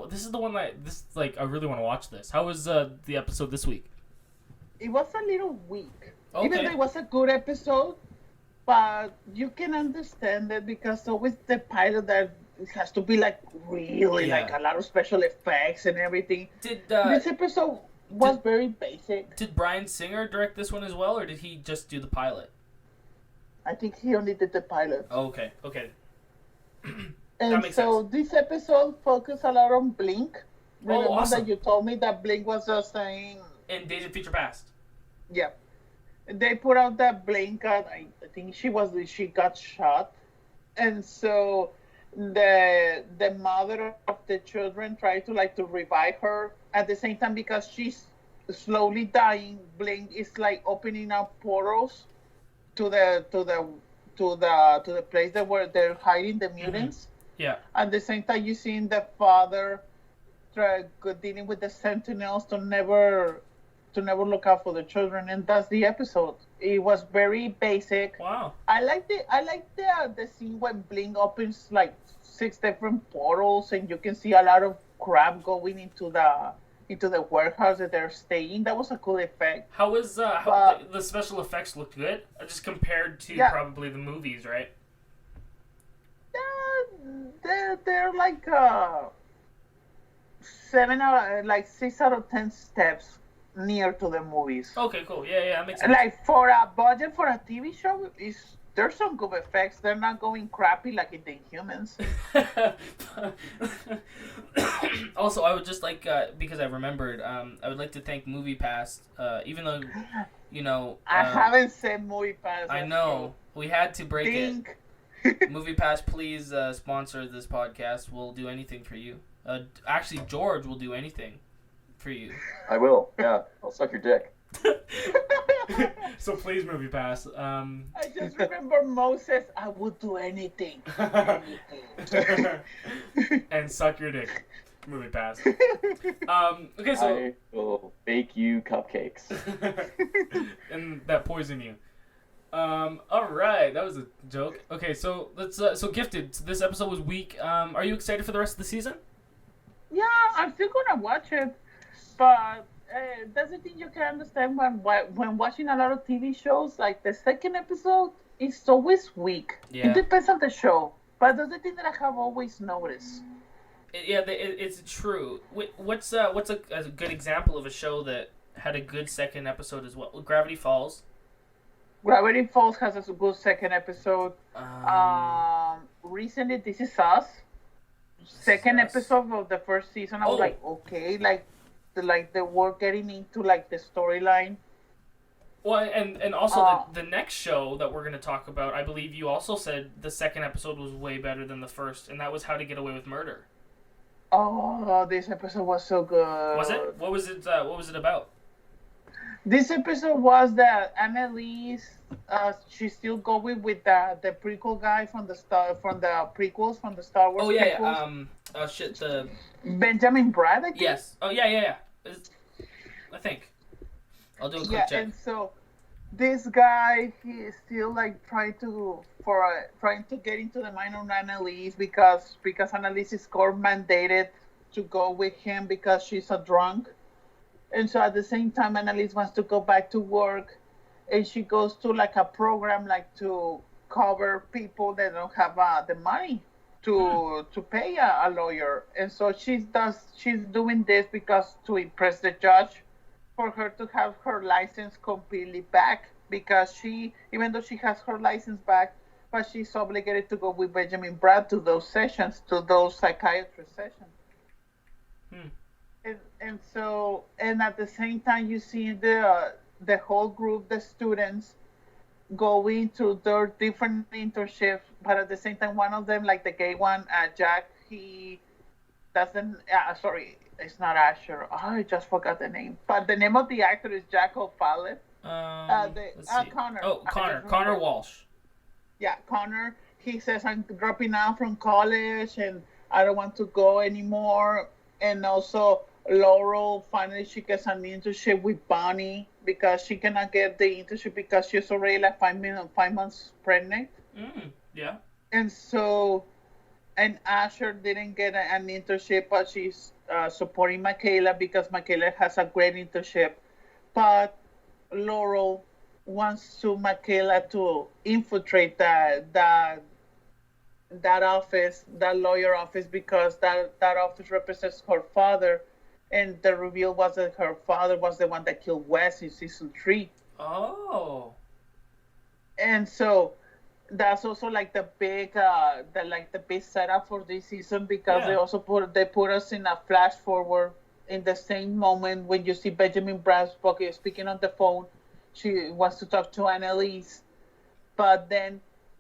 This is the one I really want to watch this. How was the episode this week? It was a little weak. Okay. Even though it was a good episode, but you can understand it because always the pilot that it has to be like really like a lot of special effects and everything. This episode was very basic. Did Bryan Singer direct this one as well, or did he just do the pilot? I think he only did the pilot. Oh, okay. And so this episode focused a lot on Blink. Remember awesome. that you told me that Blink was just saying... In Days of Future Past. Yeah. They put out that Blink, I think she got shot. And so the mother of the children tried to revive her. At the same time, because she's slowly dying, Blink is like opening up portals to the place where they're hiding the mutants. Mm-hmm. Yeah. At the same time, you seeing the father dealing with the Sentinels to never look out for the children, and that's the episode. It was very basic. Wow. I like the scene when Blink opens like 6 different portals, and you can see a lot of crap going into the warehouse that they're staying. That was a cool effect. How was the special effects looked good? Just compared to probably the movies, right? They're like 6 out of 10 steps near to the movies. Okay, cool. Yeah, that makes sense. Like for a budget for a TV show, there's some good effects. They're not going crappy like in the Inhumans. Also, I would just like because I remembered, I would like to thank MoviePass. Even though, I haven't said MoviePass. I know we had to break it. MoviePass, please sponsor this podcast. We'll do anything for you. Actually, George will do anything for you. I will. Yeah, I'll suck your dick. So please, Movie Pass. I just remember Moses. I would do anything. And suck your dick. Movie Pass. Okay, so I will bake you cupcakes. and that poison you. All right, that was a joke. Okay, so let's. So Gifted. So this episode was weak. Are you excited for the rest of the season? Yeah, I'm still gonna watch it, but that's the thing you can understand when watching a lot of TV shows. Like the second episode is always weak. Yeah. It depends on the show, but that's the thing that I have always noticed. It's true. What's a good example of a show that had a good second episode as well? Gravity Falls. Gravity Falls has a good second episode. Recently, This Is Us. Second episode of the first season, I was like, okay, they were getting into like the storyline. Well, and also the next show that we're going to talk about, I believe you also said the second episode was way better than the first, and that was How to Get Away with Murder. Oh, this episode was so good. Was it? What was it? What was it about? This episode was that Annalise, she's still going with the prequel guy from the prequels from the Star Wars. Oh yeah, prequels. the Benjamin Bratt, I think. Yes. Oh yeah. I think. I'll do a quick check. And so this guy, he is still like trying to get into the mind of Annalise because Annalise is court mandated to go with him because she's a drunk. And so at the same time, Annalise wants to go back to work, and she goes to like a program like to cover people that don't have the money to pay a lawyer. And so she's doing this because to impress the judge, for her to have her license completely back, because even though she has her license back, but she's obligated to go with Benjamin Bratt to those sessions, to those psychiatrist sessions. And at the same time, you see the whole group, the students, going to their different internships, but at the same time, one of them, like the gay one, Jack, he doesn't. Sorry, it's not Asher. Oh, I just forgot the name. But the name of the actor is Jack O'Fallon. Let's see. Connor. Oh, Connor Walsh. Yeah, Connor. He says, I'm dropping out from college and I don't want to go anymore. And also Laurel, finally she gets an internship with Bonnie because she cannot get the internship because she's already like 5 months pregnant. Yeah. And so, and Asher didn't get an internship, but she's supporting Michaela because Michaela has a great internship. But Laurel wants Michaela to infiltrate that office, that lawyer office, because that office represents her father, and the reveal was that her father was the one that killed Wes in season 3. Oh. And so that's also like the big setup for this season, because they put us in a flash forward in the same moment when you see Benjamin Bratt speaking on the phone. She wants to talk to Annalise, but then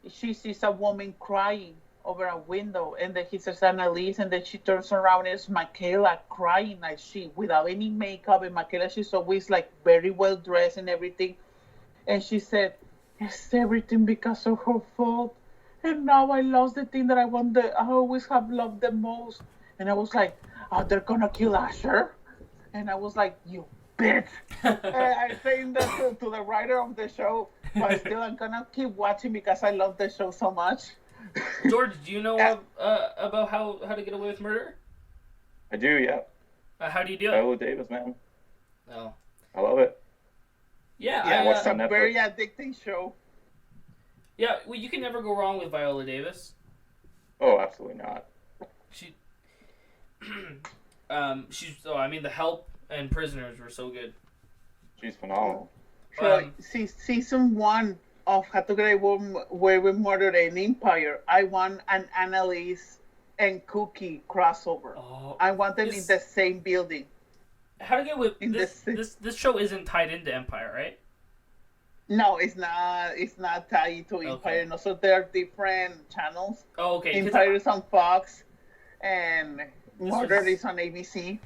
she sees a woman crying over a window, and then he says Annalise, and then she turns around and it's Michaela crying, like without any makeup, and Michaela, she's always like very well dressed and everything, and she said, it's everything because of her fault, and now I lost the thing that I always have loved the most. And I was like, oh, they're gonna kill Asher? And I was like, you bitch. I think that to the writer of the show, but still I'm gonna keep watching because I love the show so much. George, do you know about how to Get Away with Murder? I do, yeah. How do you do it? Viola Davis, man. Oh. I love it. Yeah, it's a very addicting show. Yeah, well, you can never go wrong with Viola Davis. Oh, absolutely not. She, The Help and Prisoners were so good. She's phenomenal. Season 1 of How to Get Away with Murder and Empire, I want an Annalise and Cookie crossover. Oh, I want them in the same building. How to Get Away with this show isn't tied into Empire, right? No, it's not. It's not tied to Empire. And also, there are different channels. Oh, okay. Empire is on Fox, and Murder is on ABC.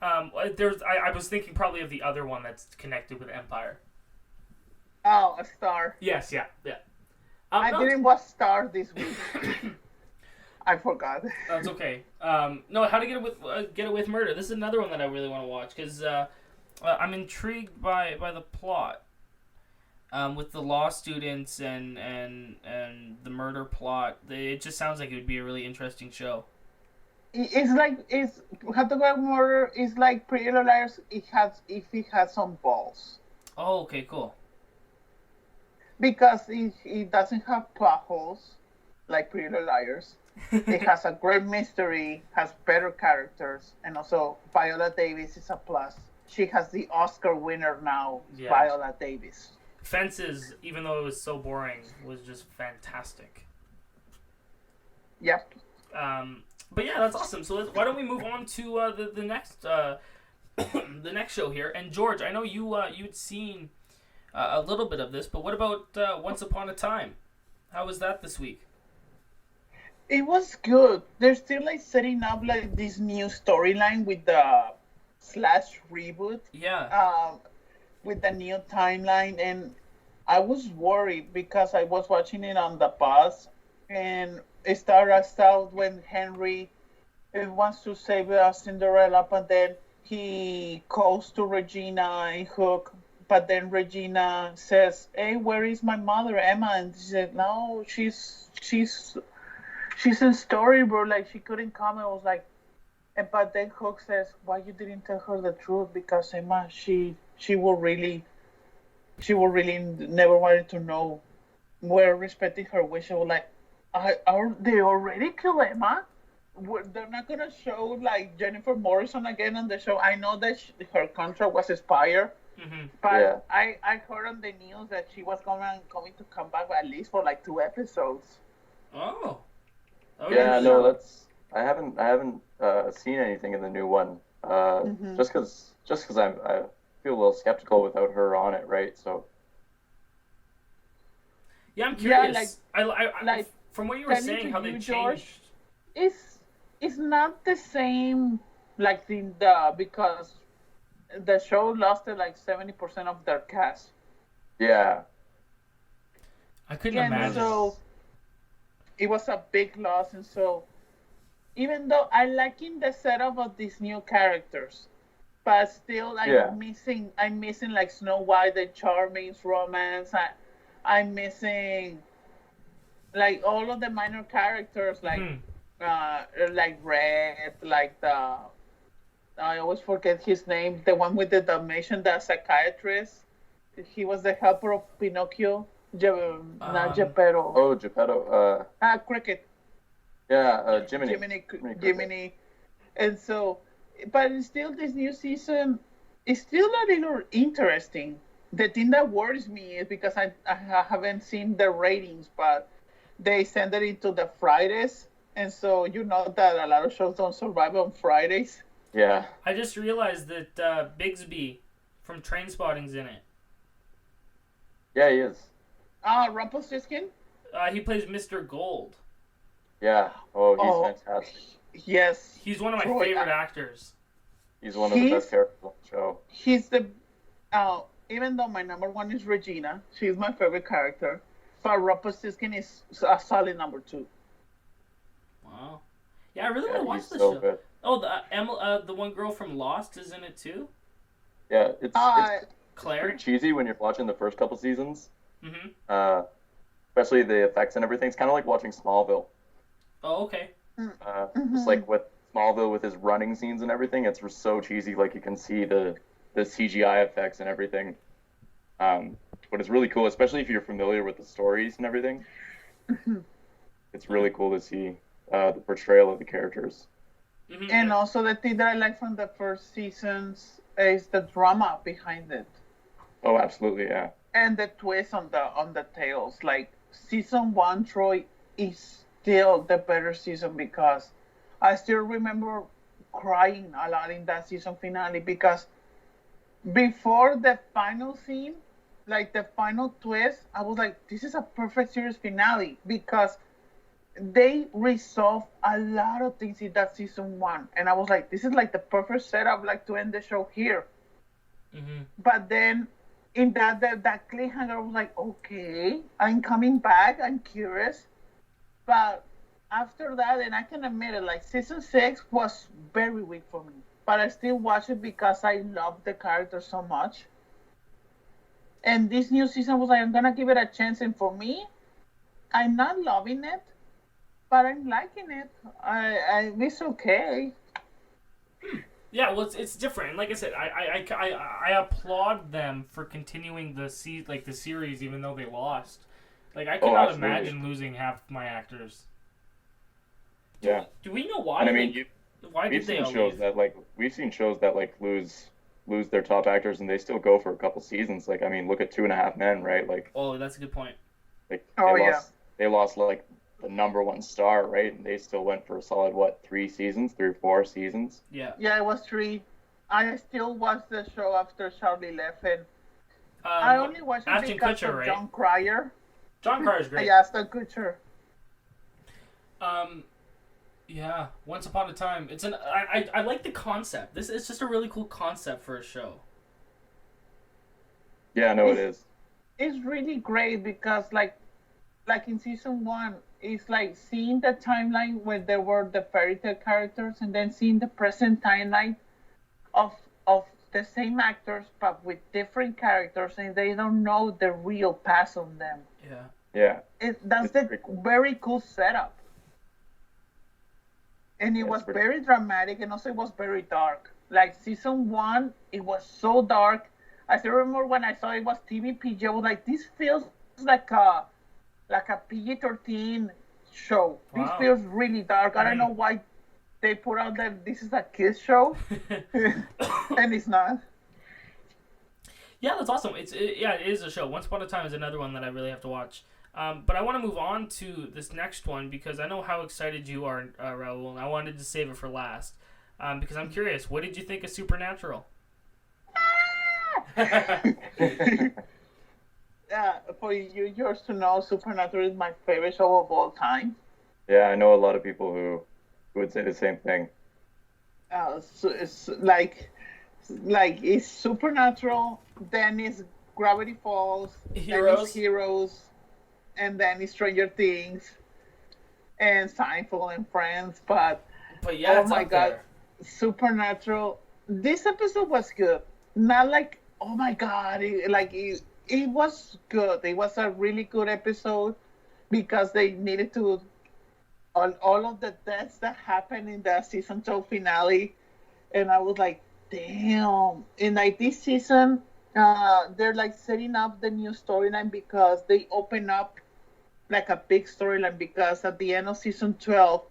I was thinking probably of the other one that's connected with Empire. Oh, a Star. Yes, yeah. I No, didn't watch Star this week. I forgot. that's okay. No, How to Get Away with Murder. This is another one that I really want to watch because I'm intrigued by the plot. With the law students and the murder plot, it just sounds like it would be a really interesting show. It's How to Get Murder is like Pretty Little Liars. If it has some balls, Oh, okay, cool. because it doesn't have plot holes like Pretty Little Liars. It has a great mystery, has better characters, and also Viola Davis is a plus. She has the Oscar winner now, Yeah. Viola Davis. Fences, even though it was so boring, was just fantastic. Yep. But yeah, that's awesome. So why don't we move on to the next the next show here? And George, I know you'd seen a little bit of this, but what about Once Upon a Time? How was that this week? It was good. They're still like setting up like this new storyline with the slash reboot. Yeah. With the new timeline, and I was worried because I was watching it on the bus, and it starts out when Henry wants to save Cinderella, but then he calls to Regina and Hook, but then Regina says, "Hey, where is my mother, Emma?" And she said, "No, she's in Storybrooke, like she couldn't come." I was like, but then Hook says, "Why you didn't tell her the truth? Because Emma, she will really never wanted to know. We're respecting her wish." I was like, are they already kill Emma? They're not gonna show like Jennifer Morrison again on the show. I know that her contract was expired, but Yeah. I heard on the news that she was going to come back at least for like 2 episodes. Oh. Yeah, no, I haven't seen anything in the new one. Just because I feel a little skeptical without her on it, right? So. Yeah, I'm curious. Yeah, I from what you were saying, how they changed. George, it's not the same like because the show lost like 70% of their cast. Yeah. I couldn't imagine. So it was a big loss, and so even though I liking the setup of these new characters, but still I'm missing like Snow White and Charming's romance. I'm missing like all of the minor characters, like Red, like I always forget his name, the one with the Dalmatian, the psychiatrist. He was the helper of Pinocchio. Not Geppetto. Oh, Geppetto. Cricket. Yeah, Jiminy. Jiminy. And so, but still, this new season is still a little interesting. The thing that worries me is because I haven't seen the ratings, but they send it into the Fridays. And so, you know that a lot of shows don't survive on Fridays. Yeah. I just realized that Bigsby from Trainspotting's in it. Yeah, he is. Rumpelstiltskin? He plays Mr. Gold. Yeah. Oh, he's fantastic. Yes. He's one of my favorite actors. He's one of the best characters on the show. He's even though my number one is Regina, she's my favorite character, but Rumpelstiltskin is a solid number 2. Wow. Yeah, I really want to watch this so show. Good. Oh, the one girl from Lost is in it too? Yeah, it's Claire? pretty cheesy when you're watching the first couple seasons. Mm-hmm. Especially the effects and everything. It's kind of like watching Smallville. Oh, okay. Just like with Smallville with his running scenes and everything, it's so cheesy. Like you can see the CGI effects and everything. But it's really cool, especially if you're familiar with the stories and everything. It's really cool to see the portrayal of the characters. Mm-hmm. And also the thing that I like from the first seasons is the drama behind it. Oh, absolutely, yeah. And the twist on the tales. Like season 1, Troy, is still the better season because I still remember crying a lot in that season finale because before the final scene, like the final twist, I was like, this is a perfect series finale because they resolved a lot of things in that season 1, and I was like, this is like the perfect setup, like to end the show here. Mm-hmm. But then in that cliffhanger, I was like, okay, I'm coming back. I'm curious, but after that, and I can admit it, like season 6 was very weak for me. But I still watch it because I love the character so much. And this new season was like, I'm gonna give it a chance. And for me, I'm not loving it, but I'm liking it. It's okay. Yeah, well, it's different. Like I said, I applaud them for continuing the series even though they lost. Like I cannot imagine losing half my actors. Yeah. Do we know why? And I mean, why did they all leave? We've seen shows that like lose their top actors and they still go for a couple seasons. Like I mean, look at 2.5 Men, right? Like. Oh, that's a good point. Like they lost like the #1 star, right? And they still went for a solid 3 or 4 seasons. Yeah. Yeah, it was 3. I still watched the show after Charlie left, and I only watched it because of right? John Cryer. John Cryer's great. Yeah, Ashton Kutcher. Yeah. Once Upon a Time. I like the concept. It's just a really cool concept for a show. Yeah, no, it is. It's really great because like in season 1, it's like seeing the timeline where there were the fairy tale characters, and then seeing the present timeline of the same actors but with different characters, and they don't know the real past of them. Yeah. That's the very cool setup. And it was very dramatic, and also it was very dark. Like season 1, it was so dark. I still remember when I saw it was TV PG, I was like, this feels like a PG-13 show. Wow. This feels really dark. I don't know why they put out that this is a kids show, and it's not. Yeah, that's awesome. It is a show. Once Upon a Time is another one that I really have to watch. But I want to move on to this next one because I know how excited you are, Raul, and I wanted to save it for last because I'm curious. What did you think of Supernatural? For yours to know, Supernatural is my favorite show of all time. Yeah, I know a lot of people who would say the same thing. So it's like it's Supernatural, then it's Gravity Falls, then it's Heroes, and then it's Stranger Things, and Seinfeld and Friends. But yeah, oh my God, Supernatural. This episode was good. Not like, oh my God, it was good. It was a really good episode because they needed to all of the deaths that happened in the season 12 finale, and I was like, damn. And like this season, they're like setting up the new storyline because they open up like a big storyline because at the end of season 12,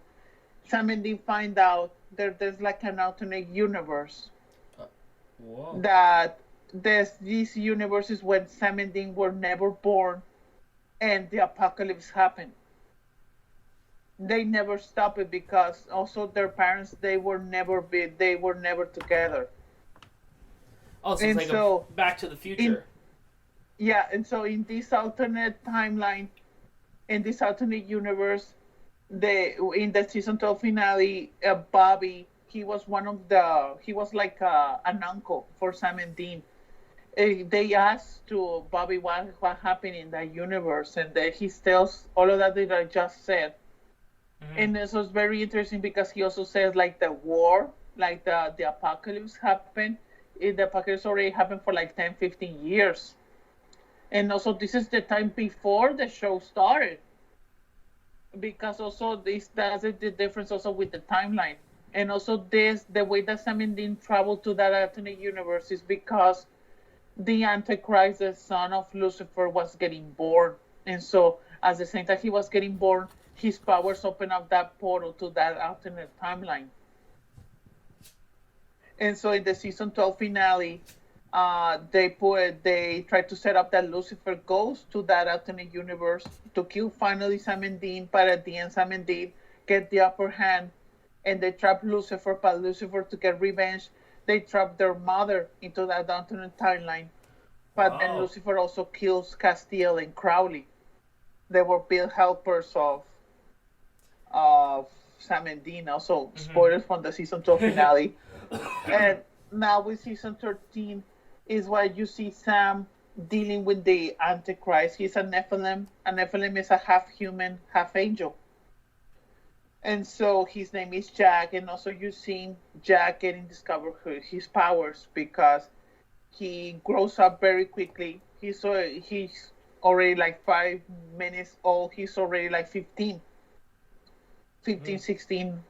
Sam and Dean find out there's like an alternate universe. Whoa. That there's these universes when Sam and Dean were never born and the apocalypse happened. They never stopped it because also their parents, they were never together. Oh, so it's a Back to the Future. And so in this alternate timeline, in this alternate universe, in the season 12 finale, Bobby, he was like an uncle for Sam and Dean. They asked to Bobby what happened in that universe, and he tells all of that I just said. Mm-hmm. And this was very interesting because he also says like the war, like the apocalypse happened. The apocalypse already happened for like 10, 15 years. And also this is the time before the show started. Because also that's the difference also with the timeline. And also the way that Sam and Dean traveled to that alternate universe is because the Antichrist, the son of Lucifer, was getting born. And so at the same time he was getting born, his powers open up that portal to that alternate timeline. And so in the season 12 finale, they try to set up that Lucifer goes to that alternate universe to kill finally Sam and Dean, but at the end Sam and Dean get the upper hand and they trap Lucifer, but Lucifer, to get revenge, they trap their mother into that alternate timeline. But then Lucifer also kills Castiel and Crowley. They were built helpers of Sam and Dean. Also, spoilers from the season 12 finale. And now with season 13 is where you see Sam dealing with the Antichrist. He's a Nephilim. A Nephilim is a half human, half angel. And so his name is Jack, and also you've seen Jack getting discovered his powers because he grows up very quickly. He's already like 5 minutes old. He's already like 15, 16.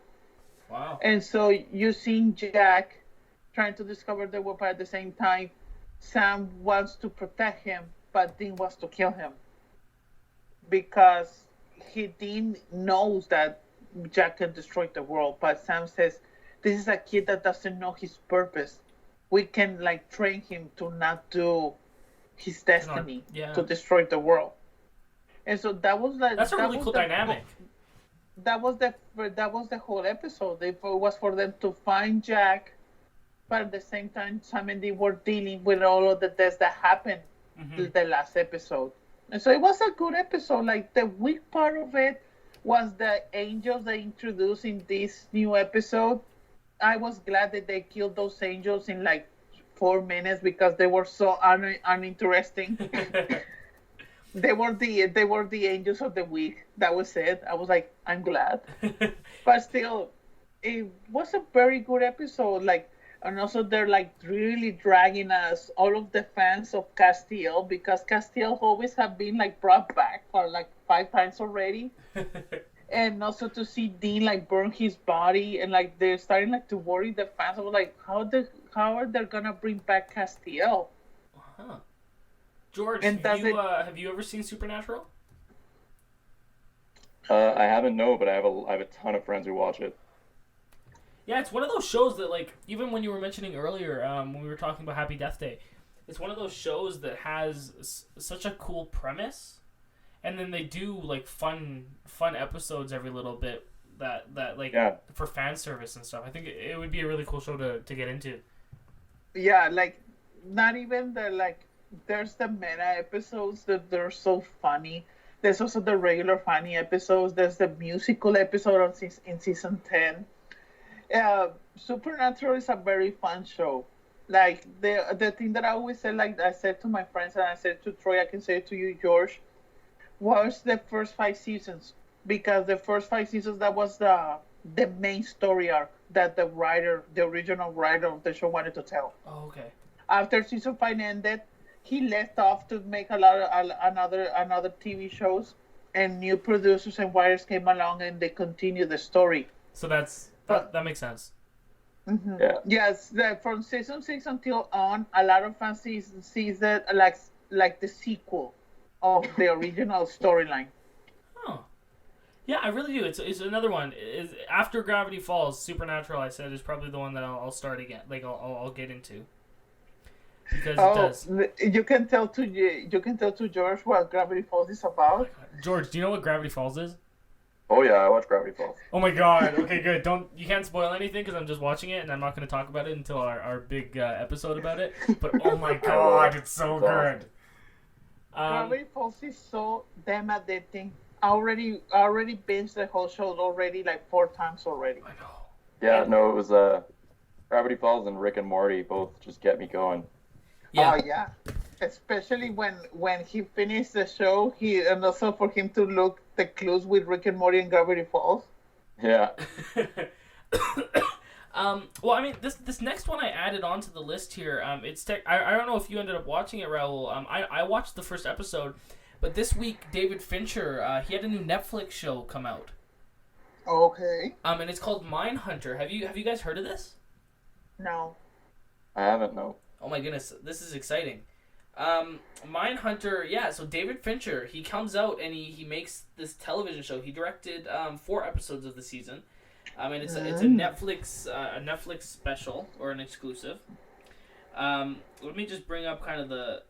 Wow. And so you've seen Jack trying to discover the weapon at the same time. Sam wants to protect him, but Dean wants to kill him because Dean knows that Jack can destroy the world, but Sam says, this is a kid that doesn't know his purpose. We can like train him to not do his destiny, to destroy the world. And so that was like that's a really cool dynamic. That was the whole episode. It was for them to find Jack, but at the same time, Sam and Dean were dealing with all of the deaths that happened the last episode. And so it was a good episode. Like the weak part of it was the angels they introduced in this new episode. I was glad that they killed those angels in like 4 minutes because they were so uninteresting. They were the angels of the week. That was it. I was like, I'm glad. But still, it was a very good episode. Like, and also they're like really dragging us, all of the fans of Castiel, because Castiel always have been like brought back for like 5 times already. And also to see Dean like burn his body, and like they're starting like to worry the fans. I was like, how are they gonna bring back Castiel? Huh. George, have you ever seen Supernatural? I haven't, no, but I have a ton of friends who watch it. Yeah, it's one of those shows that, like, even when you were mentioning earlier, when we were talking about Happy Death Day, it's one of those shows that has such a cool premise, and then they do like fun episodes every little bit that like for fan service and stuff. I think it would be a really cool show to get into. Yeah, like not even the like. There's the meta episodes that they're so funny. There's also the regular funny episodes. There's the musical episode in season 10. Supernatural is a very fun show. Like the thing that I always say, like I said to my friends and I said to Troy, I can say it to you, George, was the first 5 seasons, because the first 5 seasons, that was the main story arc that the original writer of the show wanted to tell. Oh, okay. After season 5 ended, he left off to make a lot of another TV shows, and new producers and writers came along and they continued the story. So that makes sense. Mm-hmm. Yeah. Yes, from season 6 until on, a lot of fans sees it like the sequel of the original storyline. Oh, yeah, I really do. It's another one. Is after Gravity Falls, Supernatural, I said, is probably the one that I'll start again. Like I'll get into. Because it does. You can tell to George what Gravity Falls is about. George, do you know what Gravity Falls is? Oh yeah, I watch Gravity Falls. Oh my god. Okay, good. You can't spoil anything because I'm just watching it and I'm not going to talk about it until our big episode about it. But oh my god, it's so good. Gravity Falls is so damn addicting. I already binged the whole show already like 4 times already. I know. Yeah, no, it was Gravity Falls and Rick and Morty both just get me going. Yeah. Oh yeah, especially when he finished the show, and also for him to look the clues with Rick and Morty and Gravity Falls. Yeah. Well, I mean, this next one I added onto the list here. I don't know if you ended up watching it, Raul. I watched the first episode, but this week David Fincher he had a new Netflix show come out. Okay. And it's called Mindhunter. Have you guys heard of this? No. I haven't, no. Oh my goodness, this is exciting. Mindhunter, yeah, so David Fincher, he comes out and he makes this television show. He directed 4 episodes of the season. And it's a Netflix special, or an exclusive. Let me just bring up kind of the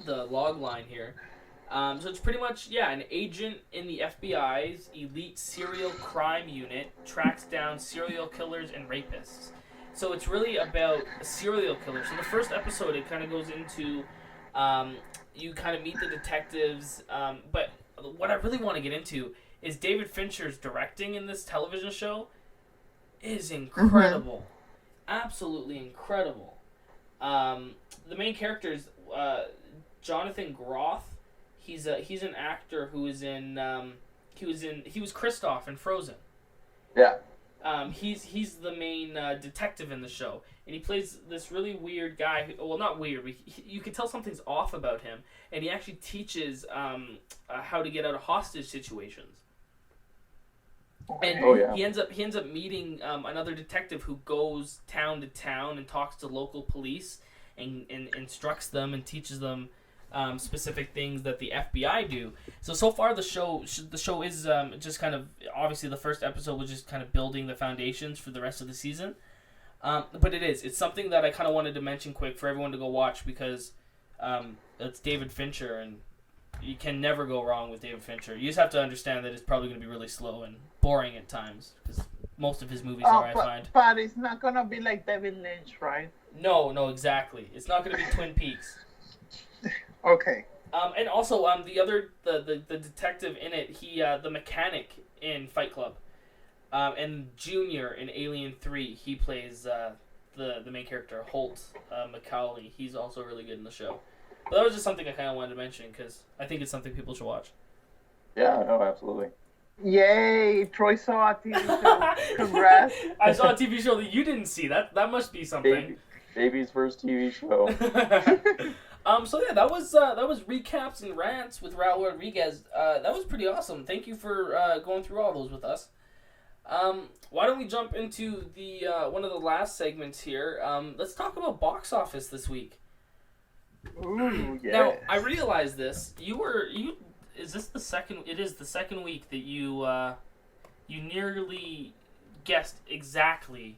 log line here. So it's pretty much, an agent in the FBI's elite serial crime unit tracks down serial killers and rapists. So it's really about a serial killer. So the first episode, it kind of goes into, you kind of meet the detectives. But what I really want to get into is David Fincher's directing in this television show is incredible. Mm-hmm. Absolutely incredible. The main character is Jonathan Groff. He's an actor who is in he was Kristoff in Frozen. Yeah. He's the main detective in the show, and he plays this really weird guy. Well, not weird, but you can tell something's off about him, and he actually teaches how to get out of hostage situations. And he ends up meeting another detective who goes town to town and talks to local police and instructs them and teaches them specific things that the FBI do. So far the show is just kind of, obviously the first episode was just kind of building the foundations for the rest of the season. But it's something that I kind of wanted to mention quick for everyone to go watch, because it's David Fincher, and you can never go wrong with David Fincher. You just have to understand that it's probably going to be really slow and boring at times, because most of his movies I find. But it's not going to be like David Lynch, right? No, exactly. It's not going to be Twin Peaks. Okay. And also, the detective in it, he the mechanic in Fight Club, and Junior in Alien 3, he plays the main character, Holt McCauley. He's also really good in the show. But that was just something I kind of wanted to mention, because I think it's something people should watch. Yeah, no, absolutely. Yay! Troy saw a TV show. Congrats. I saw a TV show that you didn't see. That must be something. Baby's first TV show. So yeah, that was recaps and rants with Raul Rodriguez. That was pretty awesome. Thank you for going through all those with us. Why don't we jump into the one of the last segments here? Let's talk about box office this week. Ooh, yes. Now, I realized this. Is this the second? It is the second week that you nearly guessed exactly.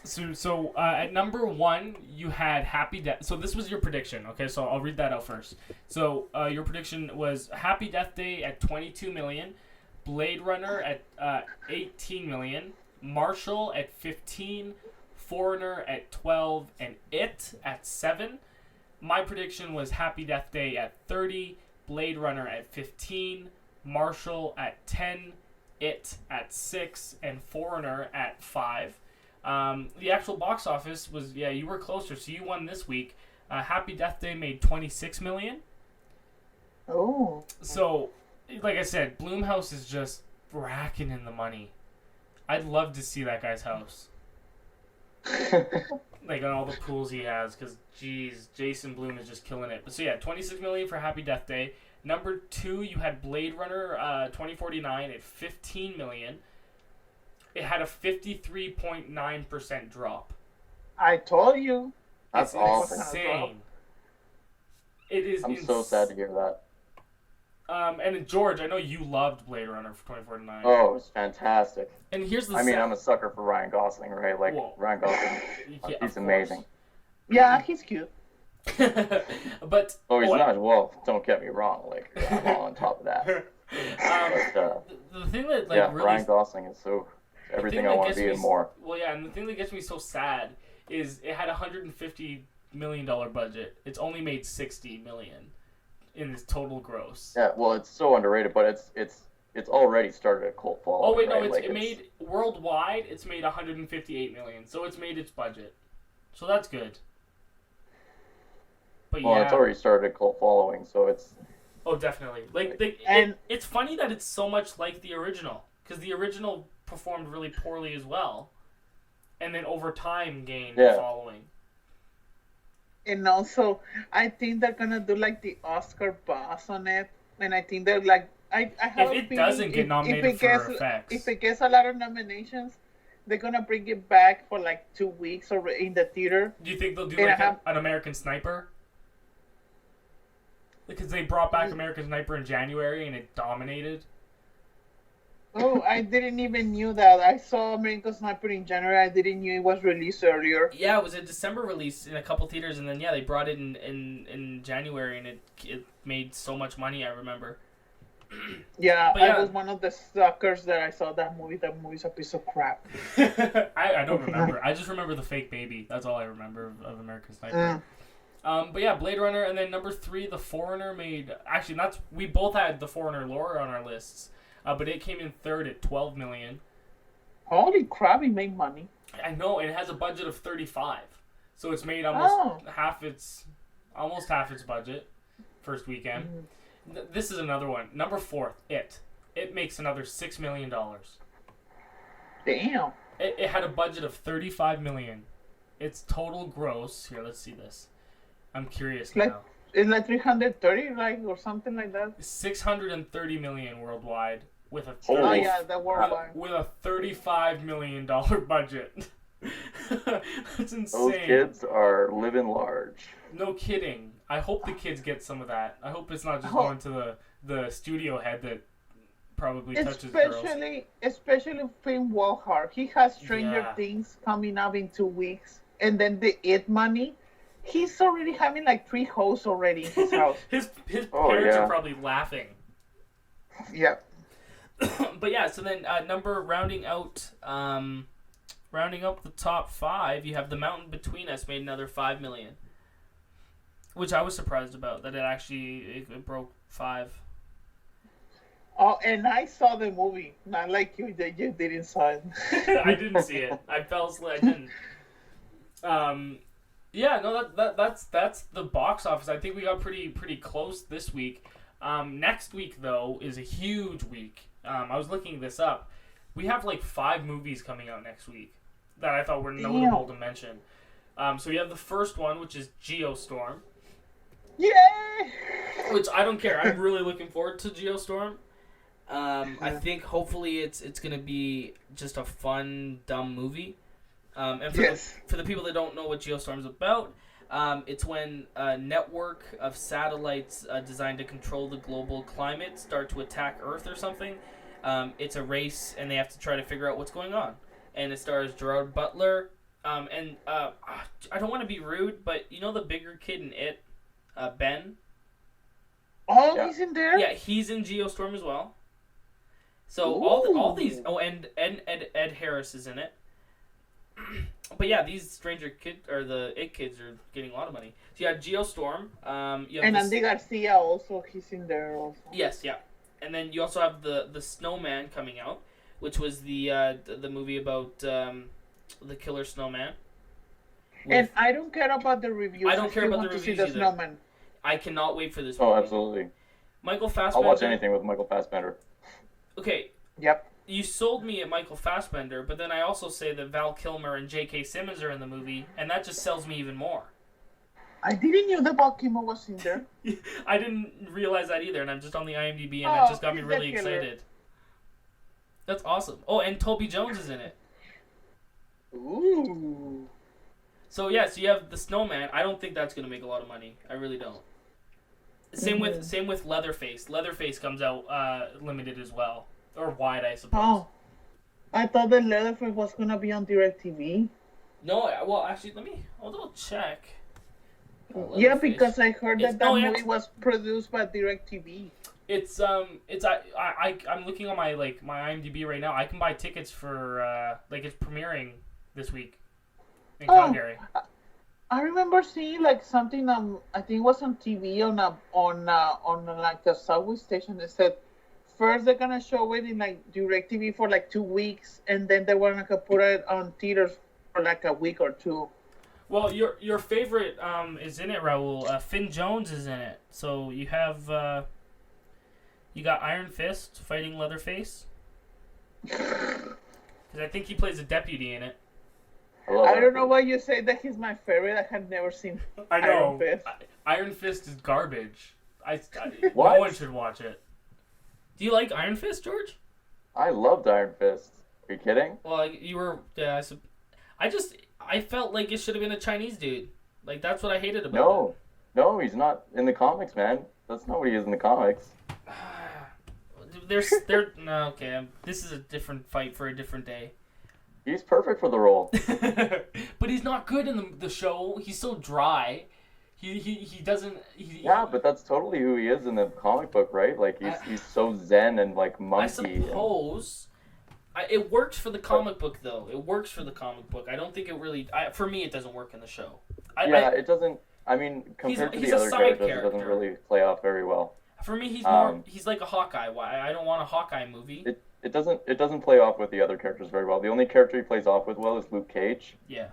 So at number 1, you had Happy Death. So this was your prediction. Okay, so I'll read that out first. So your prediction was Happy Death Day at 22 million, Blade Runner at 18 million, Marshall at 15, Foreigner at 12, and It at 7. My prediction was Happy Death Day at 30, Blade Runner at 15, Marshall at 10, It at 6, and Foreigner at 5. The actual box office was, you were closer, so you won this week. Happy Death Day made 26 million. Oh. So, like I said, Blumhouse is just racking in the money. I'd love to see that guy's house. Like, on all the pools he has, because, geez, Jason Blum is just killing it. But so, 26 million for Happy Death Day. Number 2, you had Blade Runner 2049 at 15 million. It had a 53.9% drop. I told you. That's awesome. Insane. It is. I'm so sad to hear that. And George, I know you loved Blade Runner for 2049. Oh, it was fantastic. And here's the. I'm a sucker for Ryan Gosling, right? Like, Ryan Gosling, he's amazing. Yeah, he's cute. But he's not. Well, don't get me wrong. Like, I'm all on top of that. The thing that really, Ryan Gosling is so everything I want to be and more. Well, yeah, and the thing that gets me so sad is it had $150 million budget. It's only made $60 million in its total gross. Yeah, well, it's so underrated, but it's already started a cult following. Oh wait, no, right? it made worldwide. It's made $158 million, so it's made its budget. So that's good. But it's already started a cult following, so it's. Oh, definitely. It's funny that it's so much like the original, because the original performed really poorly as well, and then over time gained following. And also, I think they're gonna do like the Oscar buzz on it, and I think they're like, I have if it doesn't get nominated for effects, if it gets a lot of nominations, they're gonna bring it back for like 2 weeks or in the theater. Do you think they'll do an American Sniper? Because they brought back American Sniper in January and it dominated. Oh, I didn't even knew that. I saw American Sniper in January. I didn't knew it was released earlier. Yeah, it was a December release in a couple theaters, and then they brought it in January, and it made so much money. I remember. Yeah, I was one of the suckers that I saw that movie. That movie's a piece of crap. I don't remember. I just remember the fake baby. That's all I remember of American Sniper. But yeah, Blade Runner, and then number 3, The Foreigner made. Actually, we both had The Foreigner lore on our lists. But it came in 3rd at 12 million. Holy crap, it made money. I know, and it has a budget of 35. So it's made almost half its budget first weekend. This is another one. Number 4, It makes another $6 million. Damn. It had a budget of $35 million. Its total gross, here, let's see this. I'm curious now. It's like 330, right, or something like that. 630 million worldwide with a the worldwide. with a $35 million budget. That's insane. Those kids are living large. No kidding. I hope the kids get some of that. I hope it's not just going to the studio head that probably touches girls. Especially Finn Wolfhard. He has Stranger Things coming up in 2 weeks, and then the It money. He's already having like 3 hosts already in his house. his parents are probably laughing. Yeah. But yeah, so then rounding out the top 5, you have The Mountain Between Us made another $5 million, which I was surprised about that it broke 5. Oh, and I saw the movie. Not like you didn't saw it. I didn't see it. I fell asleep. I didn't. Yeah, no, that's the box office. I think we got pretty close this week. Next week though is a huge week. I was looking this up. We have like 5 movies coming out next week that I thought were notable to mention. So we have the first one, which is Geostorm. Yay! Which I don't care. I'm really looking forward to Geostorm. I think hopefully it's gonna be just a fun, dumb movie. And for the people that don't know what Geostorm is about, it's when a network of satellites designed to control the global climate start to attack Earth or something. It's a race, and they have to try to figure out what's going on. And it stars Gerard Butler. I don't want to be rude, but you know the bigger kid in It, Ben? Oh, yeah. He's in there? Yeah, he's in Geostorm as well. So all these... Oh, and Ed Harris is in it. But yeah, these Stranger Kids, or the It kids, are getting a lot of money. So you have Geostorm. And Andy Garcia also, he's in there also. Yes, yeah. And then you also have the Snowman coming out, which was the movie about the killer snowman. And I don't care about the reviews. I don't care about the reviews either. Snowman. I cannot wait for this movie. Oh, absolutely. Michael Fassbender. I'll watch anything with Michael Fassbender. Okay. Yep. You sold me at Michael Fassbender, but then I also say that Val Kilmer and J.K. Simmons are in the movie, and that just sells me even more. I didn't know that Val Kilmer was in there. I didn't realize that either, and I'm just on the IMDb, and it just got me really excited. That's awesome. Oh, and Toby Jones is in it. Ooh. So yeah, so you have the Snowman. I don't think that's gonna make a lot of money. I really don't. Same with Leatherface. Leatherface comes out limited as well, or wide, I suppose. Oh, I thought that Leatherface was gonna be on DirecTV. No, well, actually, I'll double check. Yeah, because I heard that movie was produced by DirecTV. I'm looking on my IMDb right now. I can buy tickets for it's premiering this week in Calgary. I remember seeing like something I think it was on TV on like a subway station that said first they're gonna show it in like DirecTV for like 2 weeks, and then they were gonna put it on theaters for like a week or 2. Well, your favorite is in it, Raul. Finn Jones is in it. So you have you got Iron Fist fighting Leatherface. Because I think he plays a deputy in it. I don't know why you say that he's my favorite. I have never seen Iron Fist. Iron Fist is garbage. No What? one should watch it. Do you like Iron Fist, George? I loved Iron Fist. Are you kidding? Well, you were... Yeah, I felt like it should have been a Chinese dude. Like, that's what I hated about it. No, he's not in the comics, man. That's not what he is in the comics. No, okay. This is a different fight for a different day. He's perfect for the role. But he's not good in the show. He's so dry. He doesn't... Yeah, but that's totally who he is in the comic book, right? Like, he's so zen and, like, monkey. I suppose... It works for the comic book, though. It works for the comic book. I don't think it really... for me, it doesn't work in the show. It doesn't... I mean, compared to the other characters, it doesn't really play off very well. For me, he's more... He's like a Hawkeye. I don't want a Hawkeye movie. It doesn't play off with the other characters very well. The only character he plays off with well is Luke Cage. Yeah.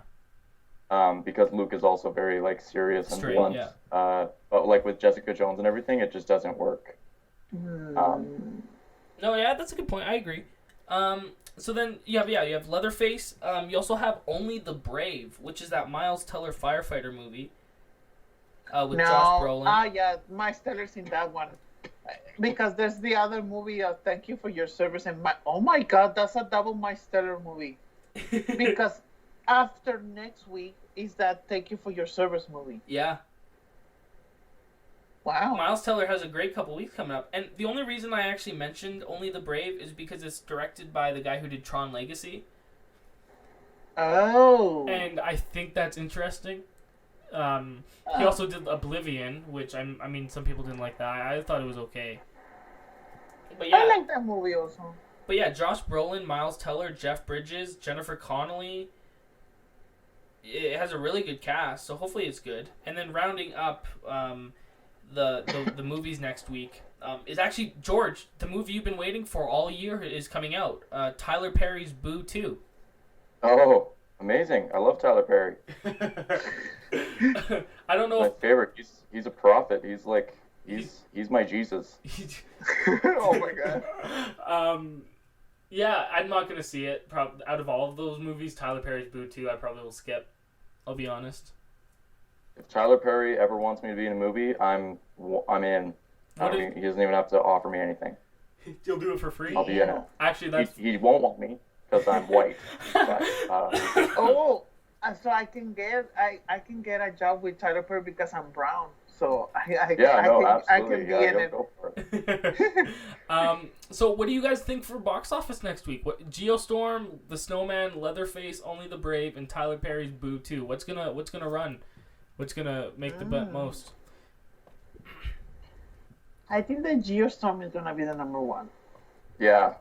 because Luke is also very like serious and Straight, blunt. yeah. But like with Jessica Jones and everything, it just doesn't work. No, yeah, that's a good point. I agree. So then you have Leatherface. You also have Only the Brave, which is that Miles Teller firefighter movie. With Josh Brolin. Yeah, my Stellar's in that one. Because there's the other movie, Thank You for Your Service, and oh my god, that's a double My Stellar movie. Because after next week is that Thank You for Your Service movie. Yeah. Wow. Miles Teller has a great couple weeks coming up. And the only reason I actually mentioned Only the Brave is because it's directed by the guy who did Tron Legacy. Oh. And I think that's interesting. He also did Oblivion, which I mean, some people didn't like that. I thought it was okay. But yeah, I like that movie also. But yeah, Josh Brolin, Miles Teller, Jeff Bridges, Jennifer Connelly. It has a really good cast, so hopefully it's good. And then rounding up the movies next week is actually, George, the movie you've been waiting for all year is coming out. Tyler Perry's Boo 2. Oh, amazing! I love Tyler Perry. I don't know. My favorite. He's a prophet. He's like he's my Jesus. Oh my god. Yeah, I'm not gonna see it. Out of all of those movies, Tyler Perry's Boo 2, I probably will skip. I'll be honest. If Tyler Perry ever wants me to be in a movie, I'm in. He doesn't even have to offer me anything. You'll do it for free. I'll be in it. Actually, He won't want me because I'm white. But, so I can get a job with Tyler Perry because I'm brown. So I can be in it. Go for it. So what do you guys think for box office next week? What Geostorm, The Snowman, Leatherface, Only the Brave, and Tyler Perry's Boo 2? What's gonna run? What's gonna make the bet most? I think the Geostorm is gonna be the number one. Yeah.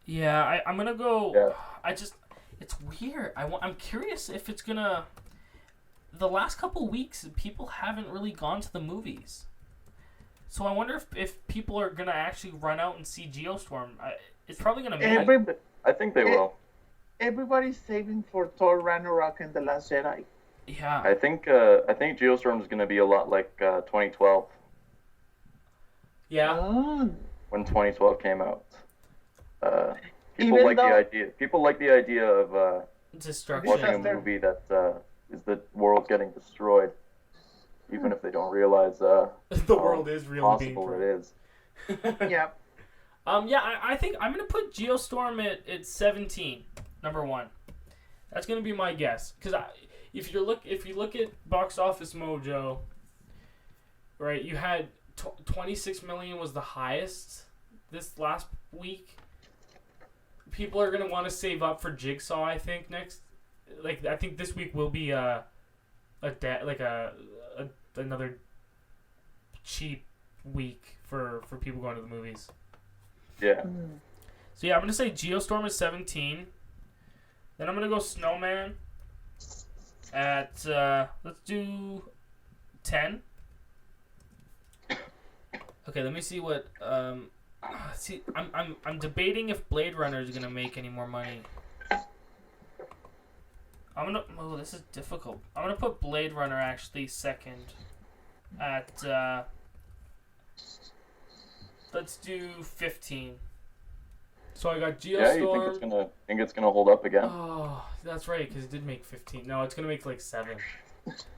Yeah, I'm gonna go. Yeah. It's weird. I'm curious if it's gonna. The last couple weeks, people haven't really gone to the movies, so I wonder if people are gonna actually run out and see Geostorm. It's probably gonna make. I think they will. Everybody's saving for Thor Ragnarok and The Last Jedi. Yeah. I think Geostorm is gonna be a lot like 2012. Yeah. When 2012 came out. People Even like the idea. People like the idea of Destruction. watching a movie that is the world getting destroyed, even if they don't realize the world is really possible being it is. Yeah. I think I'm gonna put Geostorm at 17, number one. That's gonna be my guess. Because if you look at Box Office Mojo, right? You had 26 million was the highest this last week. People are gonna want to save up for Jigsaw. I think next, I think this week will be another cheap week for people going to the movies. Yeah. So yeah, I'm gonna say Geostorm is 17. Then I'm gonna go Snowman at let's do 10. Okay, let me see what I'm debating if Blade Runner is gonna make any more money. This is difficult. I'm gonna put Blade Runner actually second at let's do 15. So I got Geostorm. Yeah, you think it's gonna hold up again? Oh, that's right, because it did make 15. No, it's gonna make like 7.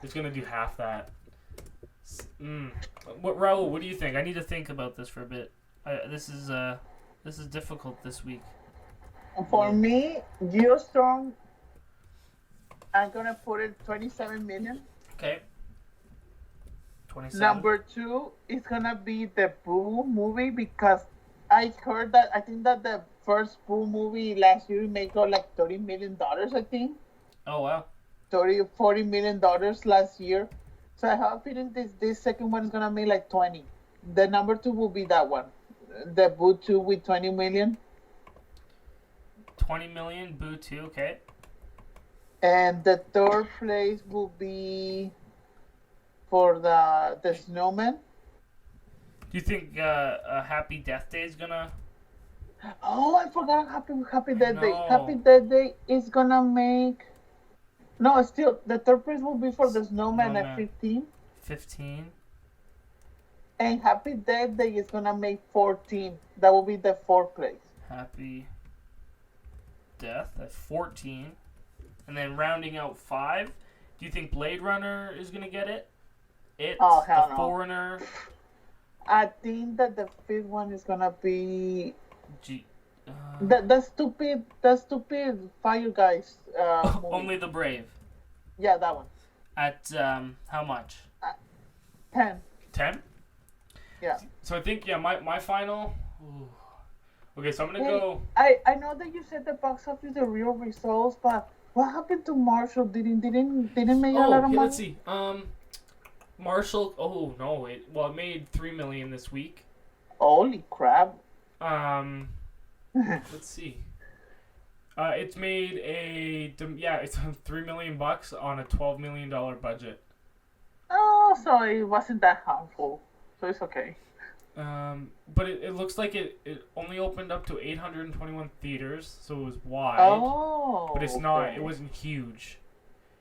It's gonna do half that. Raul, what do you think? I need to think about this for a bit. This is difficult this week. For me, Geostorm, I'm gonna put it 27 million. Okay. 27. Number 2 is gonna be the Boo movie because I think that the first Boo movie last year made like $30 million. I think. Oh wow. $40 million last year. So I have a feeling this second one is gonna make like 20. The number 2 will be that one, the Boo 2 with 20 million. 20 million, Boo 2, okay. And the third place will be for the Snowman. Do you think Happy Death Day is gonna? Oh, I forgot Happy Death Day. No. Happy Death Day is gonna make No, still, the third place will be for the Snowman at Snowman. 15. 15. And Happy Death Day is gonna make 14. That will be the fourth place. Happy Death at 14. And then rounding out 5. Do you think Blade Runner is going to get it? Oh, hell The no. Foreigner. I think that the fifth one is gonna be G- the stupid Fire Guys movie. Only the Brave. Yeah, that one. At how much? 10. 10? Yeah. So I think, my final. Ooh. Okay, so I'm going to Hey, go. I know that you said the box office the real results, but what happened to Marshall? Didn't make a lot of money? Let's see. Marshall. Oh, no. It made $3 million this week. Holy crap. Let's see. It's made it's $3 million on a $12 million budget. Oh, so it wasn't that harmful. So it's okay. But it looks like it only opened up to 821 theaters, so it was wide. Oh. But it's not. It wasn't huge.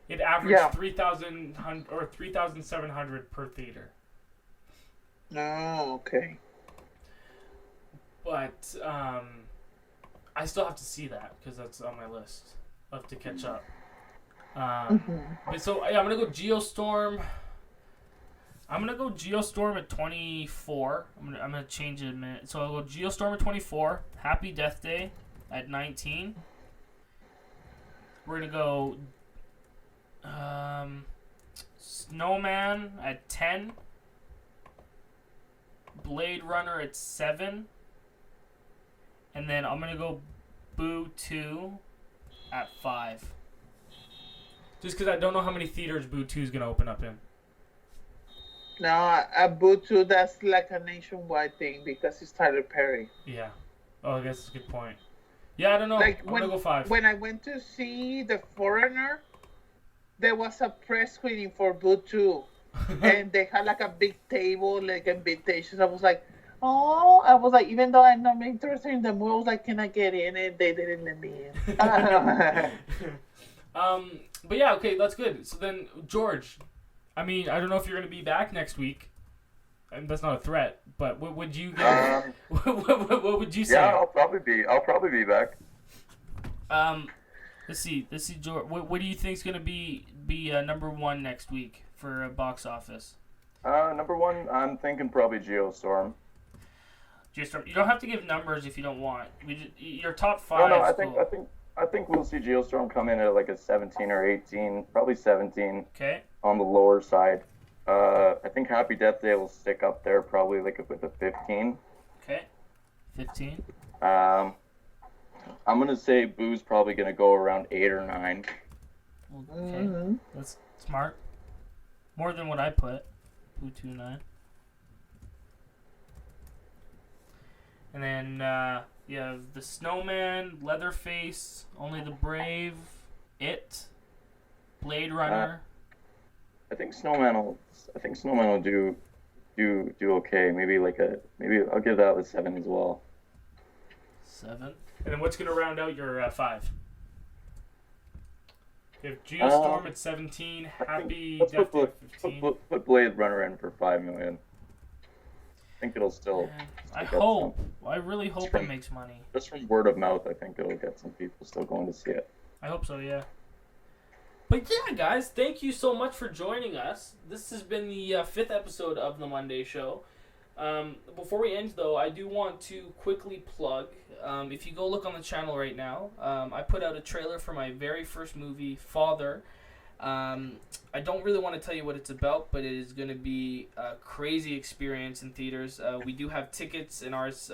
It averaged 3,700 per theater. Oh, okay. But I still have to see that because that's on my list. I'll have to catch up. But so I'm gonna go Geostorm. I'm gonna go Geostorm at 24. I'm gonna change it in a minute. So I'll go Geostorm at 24. Happy Death Day at 19. We're gonna go Snowman at 10. Blade Runner at 7. And then I'm gonna go Boo 2 at 5. Just because I don't know how many theaters Boo 2 is gonna open up in. No, Abutu, that's like a nationwide thing because it's Tyler Perry. Yeah. Oh, I guess that's a good point. Yeah, I don't know. Like I'm gonna go 5. When I went to see The Foreigner, there was a press screening for Butu, and they had like a big table, like invitations. I was like, even though I'm not interested in the movie, I was like, can I get in? And they didn't let me in. But yeah, okay, that's good. So then, George, I mean, I don't know if you're gonna be back next week. And that's not a threat, but what would you give? What would you say? Yeah, I'll probably be back. Let's see, George. What do you think is gonna be number 1 next week for box office? Number 1, I'm thinking probably Geostorm. Geostorm. You don't have to give numbers if you don't want. Your top 5. No, I think we'll see Geostorm come in at like a 17 or 18, probably 17. Okay. On the lower side. I think Happy Death Day will stick up there probably like with a 15. Okay. 15. I'm gonna say Boo's probably gonna go around 8 or 9. Okay. That's smart. More than what I put. Boo 2-9. And then you have the Snowman, Leatherface, Only the Brave, It, Blade Runner. I think Snowman will do okay. Maybe I'll give that a 7 as well. 7. And then what's gonna round out your 5? You have Geostorm at 17, Happy Death Day at 15. Put Blade Runner in for 5 million. I think it'll still. I really hope it makes money. Just from word of mouth, I think it'll get some people still going to see it. I hope so, yeah. But yeah, guys, thank you so much for joining us. This has been the 5th episode of The Monday Show. Before we end, though, I do want to quickly plug, if you go look on the channel right now, I put out a trailer for my very first movie, Father. I don't really want to tell you what it's about, but it is going to be a crazy experience in theaters. We do have tickets in ours,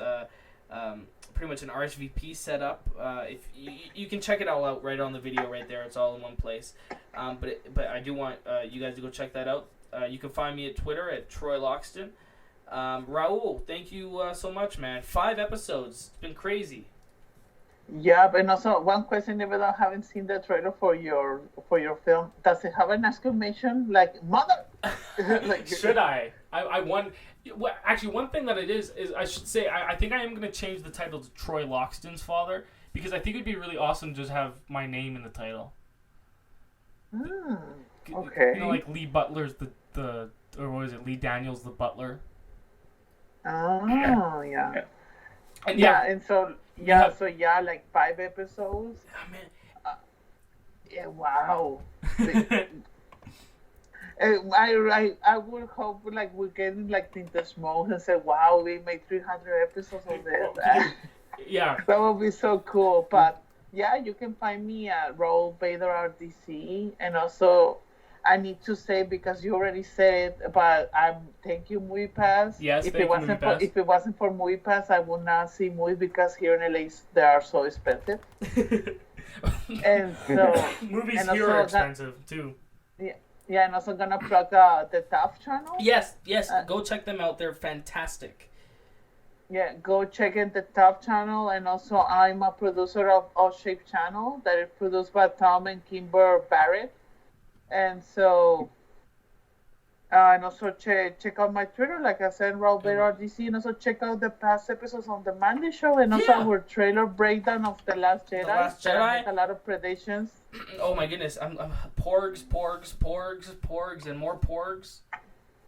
pretty much an RSVP set up. If you can check it all out right on the video right there. It's all in one place. But I do want you guys to go check that out. You can find me at Twitter at Troy Loxton. Raul, thank you so much, man. 5 episodes. It's been crazy. Yeah, but also one question, even though I haven't seen the trailer for your film, does it have an exclamation like "mother"? Like, should I? I won. Well, actually, one thing that it is I should say I think I am going to change the title to Troy Loxton's Father because I think it'd be really awesome to just have my name in the title. Okay. You know, like Lee Butler's the or what is it? Lee Daniels the butler. Oh, yeah. And Yeah, and so, have- so yeah, like 5 episodes. Oh, man. Yeah, wow. I would hope like we're getting like in the smoke and say, wow, we made 300 episodes of this. Yeah. That would be so cool. But yeah, you can find me at Roll Vader RDC, and also I need to say, because you already said it, but thank you Movie Pass. Yes, if thank it you, wasn't Movie for Pass. if it wasn't for Movie Pass, I would not see movies, because here in LA they are so expensive. And so Movies and here also are expensive too. yeah, and also gonna plug the Tough channel. Yes, go check them out. They're fantastic. Yeah, go check in the Tough channel, and also I'm a producer of Shape channel that is produced by Tom and Kimber Barrett, and so and also check out my Twitter, like I said, Robert RDC, and also check out the past episodes on the Monday Show, and also our trailer breakdown of The Last Jedi. Last that I Jedi? make a lot of predictions. Oh my goodness, I'm porgs, and more porgs.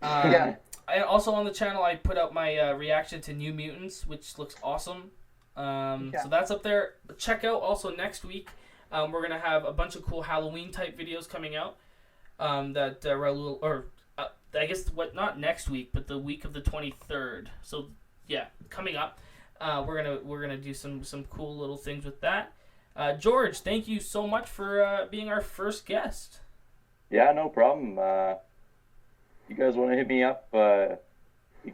Yeah. And also on the channel, I put out my reaction to New Mutants, which looks awesome. So that's up there. Check out also next week. We're gonna have a bunch of cool Halloween type videos coming out. That Raul, or I guess not next week, but the week of the 23rd. So yeah, coming up. We're gonna do some cool little things with that. George, thank you so much for being our first guest. Yeah, no problem. You guys want to hit me up? You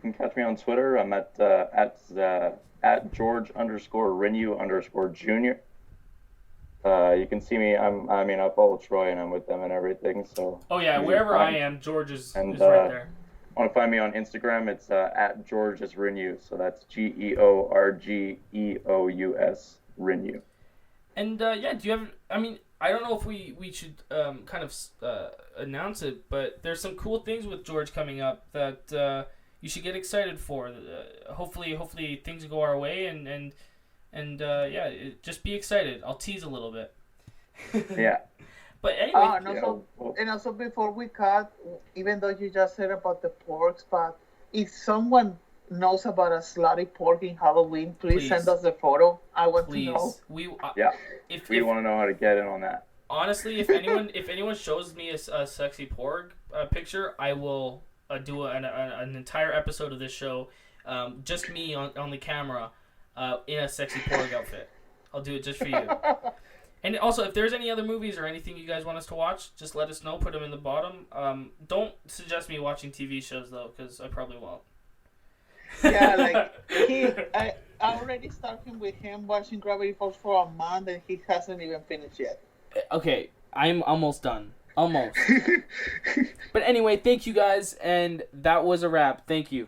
can catch me on Twitter. I'm at George_Rinyu_Junior. You can see me. I follow Troy and I'm with them and everything. So. Oh yeah, wherever I am, George is right there. Want to find me on Instagram? It's at GeorgesRinyu. So that's GeorgeEous Rinyu. And yeah, do you have? I mean, I don't know if we should kind of announce it, but there's some cool things with George coming up that you should get excited for. Hopefully things go our way, and yeah, just be excited. I'll tease a little bit. Yeah. But anyway. And also before we cut, even though you just said about the porks, but if someone knows about a slutty pork in Halloween, please send us a photo. I want to know. We want to know how to get in on that. Honestly, if anyone shows me a sexy porg picture, I will do an entire episode of this show, just me on the camera, in a sexy porg outfit. I'll do it just for you. And also, if there's any other movies or anything you guys want us to watch, just let us know. Put them in the bottom. Don't suggest me watching TV shows though, because I probably won't. Yeah, like I already started with him watching Gravity Falls for a month, and he hasn't even finished yet. Okay, I'm almost done. Almost. But anyway, thank you guys, and that was a wrap. Thank you.